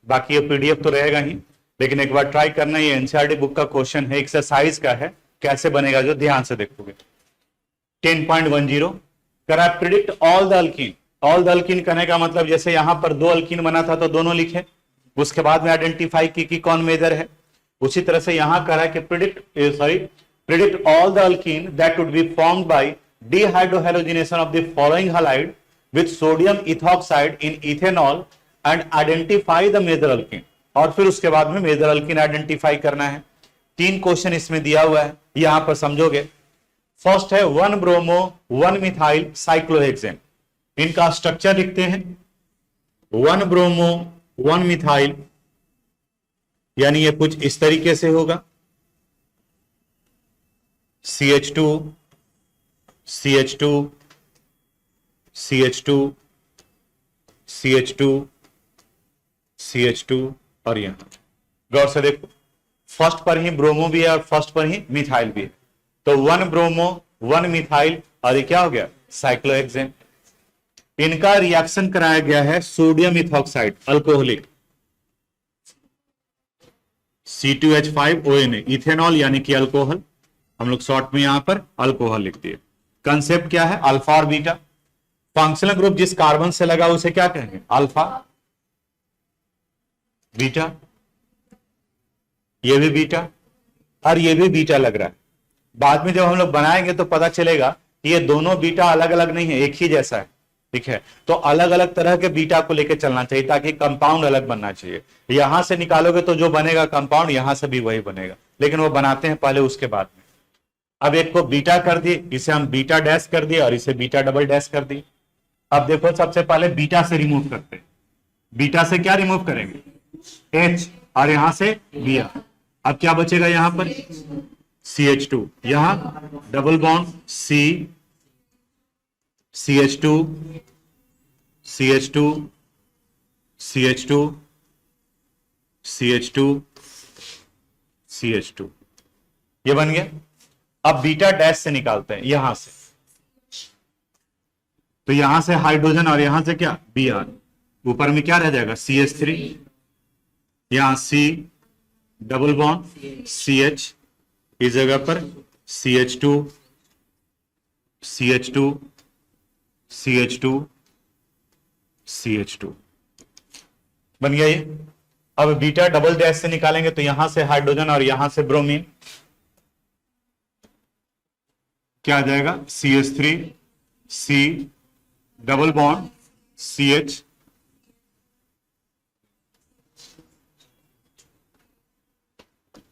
बाकी ये पीडीएफ तो रहेगा ही, लेकिन एक बार ट्राई करना। ये एनसीईआरटी बुक का क्वेश्चन है, एक्सरसाइज का है, कैसे बनेगा जो ध्यान से देखोगे। 10.10 करा predict all the alkyne. All the alkyne करने का मतलब जैसे यहां पर 2 अल्कीन बना था तो दोनों लिखे, उसके बाद में आइडेंटिफाई की कि कौन मेजर है। उसी तरह से यहां करा कि predict all the alkene that would be formed by dehydrohalogenation of the following halide with sodium ethoxide in ethanol and identify the major alkene. और फिर उसके बाद में मेजर अल्कीन आइडेंटिफाई करना है। 3 क्वेश्चन इसमें दिया हुआ है, यहां पर समझोगे। फर्स्ट है 1 ब्रोमो 1 मिथाइल साइक्लोहेक्सेन। इनका स्ट्रक्चर लिखते हैं, 1 ब्रोमो 1 मिथाइल, यानी ये कुछ इस तरीके से होगा, CH2 CH2 CH2 CH2 CH2 और यहां गौर से देखो, फर्स्ट पर ही ब्रोमो भी है और फर्स्ट पर ही मिथाइल भी है। तो 1 ब्रोमो 1 मिथाइल और ये क्या हो गया? साइक्लोहेक्सेन। इनका रिएक्शन कराया गया है sodium ethoxide alcoholic, C2H5ONA, ethanol यानी कि अल्कोहल। हम लोग शॉर्ट में यहां पर अल्कोहल लिख दिए। कंसेप्ट क्या है? अल्फा और बीटा। फंक्शनल ग्रुप जिस कार्बन से लगा उसे क्या कहेंगे? अल्फा, बीटा, ये भी बीटा और ये भी बीटा लग रहा है। बाद में जब हम लोग बनाएंगे तो पता चलेगा कि ये दोनों बीटा अलग अलग नहीं है, एक ही जैसा है। ठीक है, तो अलग अलग तरह के बीटा को लेकर चलना चाहिए ताकि कंपाउंड अलग बनना चाहिए। यहां से निकालोगे तो जो बनेगा कंपाउंड यहां से भी वही बनेगा, लेकिन वो बनाते हैं पहले उसके बाद में। अब एक को बीटा कर दिए, इसे हम बीटा डैश कर दिए और इसे बीटा डबल डैश कर दिए। अब देखो, सबसे पहले बीटा से रिमूव करते हैं। बीटा से क्या रिमूव करेंगे? H, और यहां से Br। अब क्या बचेगा यहां पर? CH2, यहां double bond C, CH2 CH2 CH2 CH2 CH2, ये बन गया। अब बीटा डैश से निकालते हैं यहां से, तो यहां से हाइड्रोजन और यहां से क्या Br, ऊपर में क्या रह जाएगा CH3, यहां C डबल बॉन्ड CH, इस जगह पर CH2 CH2 CH2 CH2 बन गया ये। अब बीटा डबल डैश से निकालेंगे तो यहां से हाइड्रोजन और यहां से ब्रोमीन, क्या आ जाएगा CH3 C double bond CH,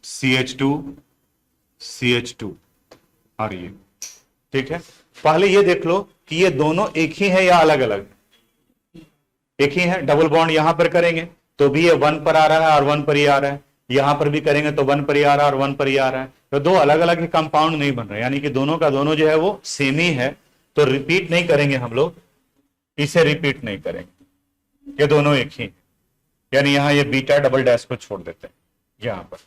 CH2 CH2 और ये, ठीक है। पहले ये देख लो कि ये दोनों एक ही है या अलग अलग, एक ही है। डबल बॉन्ड यहां पर करेंगे तो भी ये 1 पर आ रहा है और 1 पर ही आ रहा है, यहां पर भी करेंगे तो 1 पर ही आ रहा है और 1 पर ही आ रहा है, तो दो अलग अलग ही कंपाउंड नहीं बन रहे, यानी कि दोनों का दोनों जो है वो सेम ही है। तो रिपीट नहीं करेंगे हम लोग, इसे रिपीट नहीं करेंगे, ये दोनों एक ही, यानी यहां ये बीटा डबल डैश को छोड़ देते हैं यहां पर।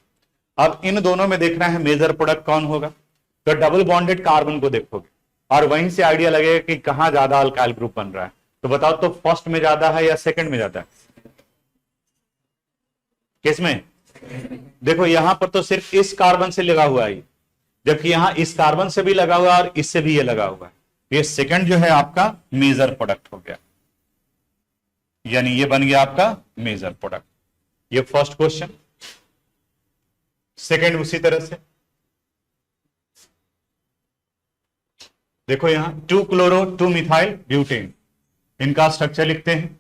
अब इन दोनों में देखना है मेजर प्रोडक्ट कौन होगा, तो डबल बॉन्डेड कार्बन को देखोगे और वहीं से आइडिया लगेगा कि कहां ज्यादा अल्काइल ग्रुप बन रहा है। तो बताओ तो फर्स्ट में ज्यादा है या सेकंड में ज्यादा है, किसमें? देखो यहां पर तो सिर्फ इस कार्बन से लगा हुआ है, जबकि यहां इस कार्बन से भी लगा हुआ है और इससे भी ये लगा हुआ है। ये सेकंड जो है आपका मेजर प्रोडक्ट हो गया, यानी ये बन गया आपका मेजर प्रोडक्ट। ये फर्स्ट क्वेश्चन। सेकंड उसी तरह से देखो, यहां 2 क्लोरो 2 मिथाइल ब्यूटेन, इनका स्ट्रक्चर लिखते हैं।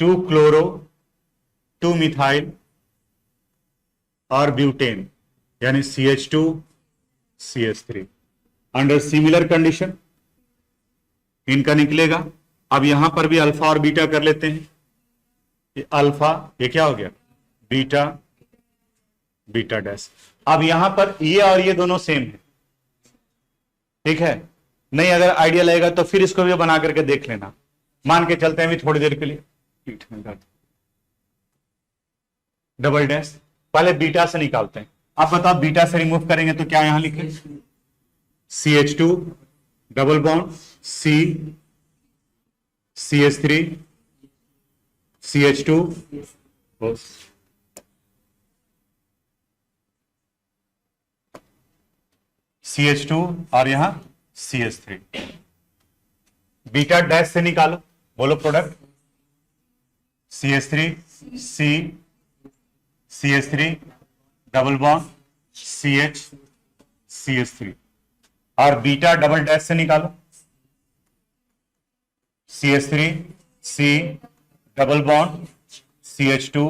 2 क्लोरो 2 मिथाइल और ब्यूटेन, यानी CH2 CH3 under similar condition इनका निकलेगा। अब यहां पर भी अल्फा और बीटा कर लेते हैं। ये अल्फा, ये क्या हो गया बीटा, बीटा डैश। अब यहां पर ये और ये दोनों सेम है, ठीक है। नहीं अगर आइडिया लगेगा तो फिर इसको भी बना करके देख लेना। मान के चलते हैं भी थोड़ी देर के लिए, डबल डैश पहले बीटा से निकालते हैं। अब बताओ बीटा से रिमूव करेंगे तो क्या यहां लिखे CH2 double bond C CH3 CH2 CH2 और यहां CH3। बीटा डैश से निकालो, बोलो product CH3 C CH3 double bond CH CH3 और बीटा डबल डैश से निकालो CH3 C double bond CH2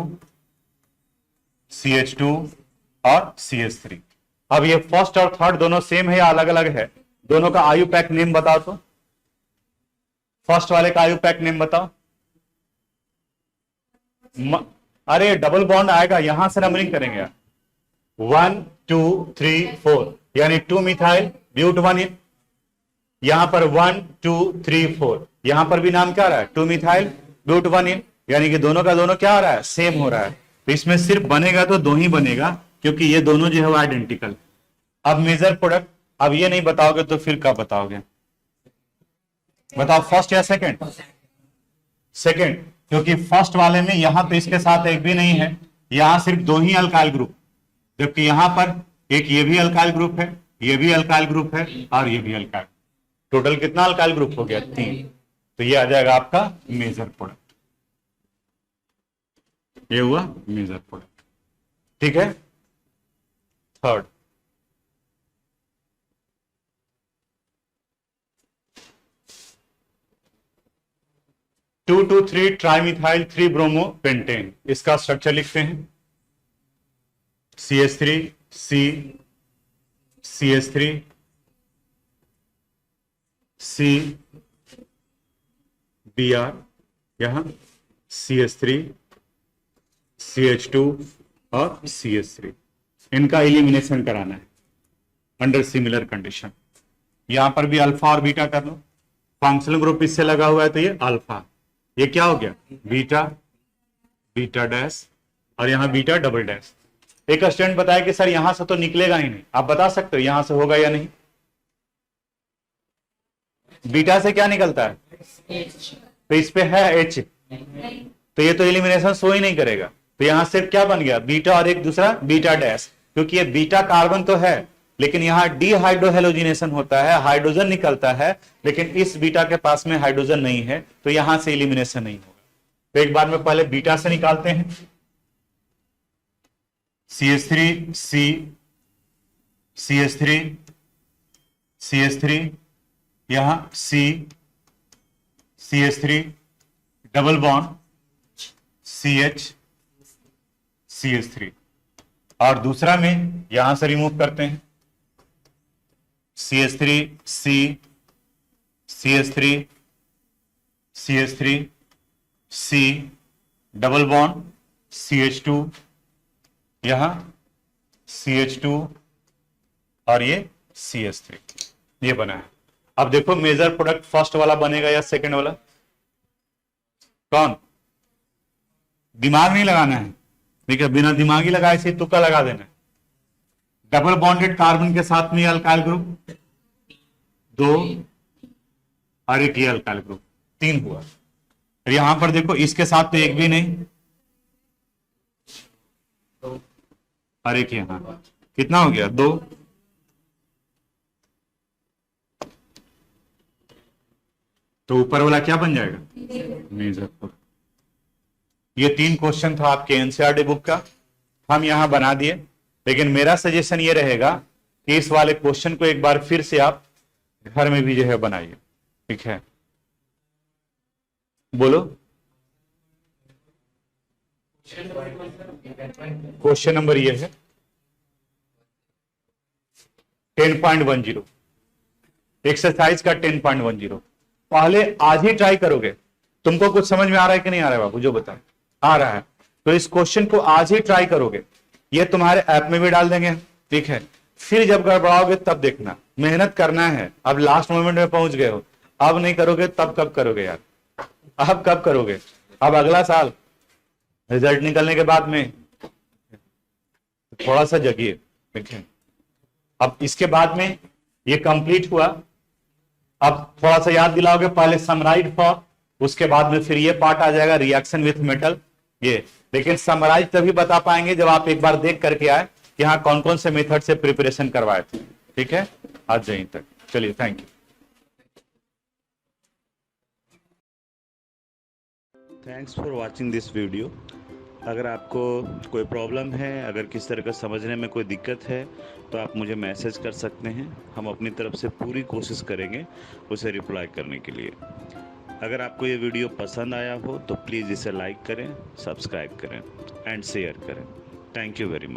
CH2 और CH3। अब ये फर्स्ट और थर्ड दोनों सेम है या अलग अलग है? दोनों का आयु पैक नेम बताओ तो। फर्स्ट वाले का आयु पैक नेम बताओ। अरे डबल बॉन्ड आएगा, यहां से नंबरिंग करेंगे यार। 1 2 3 4 यानी 2 मिथाइल ब्यूट 1 इन। यहां पर 1 2 3 4, यहां पर भी नाम क्या आ रहा है 2 मिथाइल ब्यूट 1 इन, यानी कि दोनों का दोनों क्या आ रहा है सेम हो रहा है। तो इसमें सिर्फ बनेगा तो 2 ही बनेगा, क्योंकि ये दोनों जो है वो आइडेंटिकल। अब मेजर प्रोडक्ट, अब ये नहीं बताओगे तो फिर क्या बताओगे? बताओ फर्स्ट या सेकंड? सेकंड, क्योंकि फर्स्ट वाले में यहां तो इसके साथ एक भी नहीं है, यहां सिर्फ 2 ही अल्काइल ग्रुप, जबकि यहां पर एक ये भी अल्काइल ग्रुप है, ये भी अल्काइल ग्रुप है और ये भी अल्काइल। टोटल कितना अल्काइल ग्रुप हो गया 3। तो ये आ जाएगा आपका मेजर प्रोडक्ट। ये हुआ मेजर प्रोडक्ट, ठीक है। Third, two two 3 trimethyl 3 bromo pentane, इसका स्ट्रक्चर लिखते हैं। CH3 C CH3 C Br, यहां CH3 CH2 और CH3, इनका एलिमिनेशन कराना है अंडर सिमिलर कंडीशन। यहां पर भी अल्फा और बीटा कर लो। फंक्शनल ग्रुप इससे लगा हुआ है तो ये अल्फा, ये क्या हो गया, बीटा, बीटा डैश, और यहाँ बीटा डबल डैश। एक स्टूडेंट बताया कि सर यहां से तो निकलेगा ही नहीं, आप बता सकते हो यहां से होगा या नहीं? बीटा से क्या निकलता है, तो इस पे है एच, तो ये तो एलिमिनेशन शो ही नहीं करेगा। तो यहां सिर्फ क्या बन गया, बीटा और एक दूसरा बीटा डैश, क्योंकि ये बीटा कार्बन तो है लेकिन यहाँ डीहाइड्रोहेलोजिनेशन होता है, हाइड्रोजन निकलता है, लेकिन इस बीटा के पास में हाइड्रोजन नहीं है, तो यहां से एलिमिनेशन नहीं होगा। तो एक बार में पहले बीटा से निकालते हैं, CH3 C, CH3 CH3, यहां C, CH3 double bond CH, CH3, और दूसरा में यहां से रिमूव करते हैं, CH3 C, CH3 CH3 C double bond CH2, यहां CH2 और ये CH3, ये बना है। अब देखो मेजर प्रोडक्ट फर्स्ट वाला बनेगा या सेकंड वाला, कौन? दिमाग नहीं लगाना है, ठीक है, बिना दिमागी लगाए से तुक्का लगा देना है। डबल बॉन्डेड कार्बन के साथ में अल्काइल ग्रुप 2 और एक ये अल्काइल ग्रुप 3 हुआ। और यहां पर देखो इसके साथ तो एक भी नहीं, और एक यहां कितना हो गया, 2। तो ऊपर वाला क्या बन जाएगा, मेजर प्रोडक्ट। ये 3 क्वेश्चन था आपके एनसीईआरटी बुक का, हम यहां बना दिए, लेकिन मेरा सजेशन ये रहेगा कि इस वाले क्वेश्चन को एक बार फिर से आप घर में भी जो है बनाइए, ठीक है। बोलो, क्वेश्चन नंबर ये है 10.10, एक्सरसाइज का 10.10। पहले आज ही ट्राई करोगे, तुमको कुछ समझ में आ रहा है कि नहीं आ रहा है बाबू, जो बताए आ रहा है, तो इस क्वेश्चन को आज ही ट्राई करोगे, ये तुम्हारे ऐप में भी डाल देंगे, ठीक है। फिर जब गड़बड़ाओगे तब देखना, मेहनत करना है। अब लास्ट मोमेंट में पहुंच गए हो, अब नहीं करोगे तब कब करोगे यार, अब कब करोगे, अब अगला साल रिजल्ट निकलने के बाद में, थोड़ा सा जगिए, ठीक है। अब इसके बाद में ये कंप्लीट हुआ, अब थोड़ा सा याद दिलाओगे, पहले समराइज फॉर, उसके बाद में फिर ये पार्ट आ जाएगा रिएक्शन विथ मेटल, ये। लेकिन समराइज तभी बता पाएंगे जब आप एक बार देख करके आए कि हाँ कौन कौन से मेथड से प्रिपरेशन करवाए थे, ठीक है। आज यहीं तक, चलिए, thank you. Thanks for watching this video. अगर आपको कोई प्रॉब्लम है, अगर किस तरह का समझने में कोई दिक्कत है, तो आप मुझे मैसेज कर सकते हैं, हम अपनी तरफ से पूरी कोशिश करेंगे उसे रिप्लाई करने के लिए। अगर आपको ये वीडियो पसंद आया हो तो प्लीज़ इसे लाइक करें, सब्सक्राइब करें एंड शेयर करें। Thank you very much.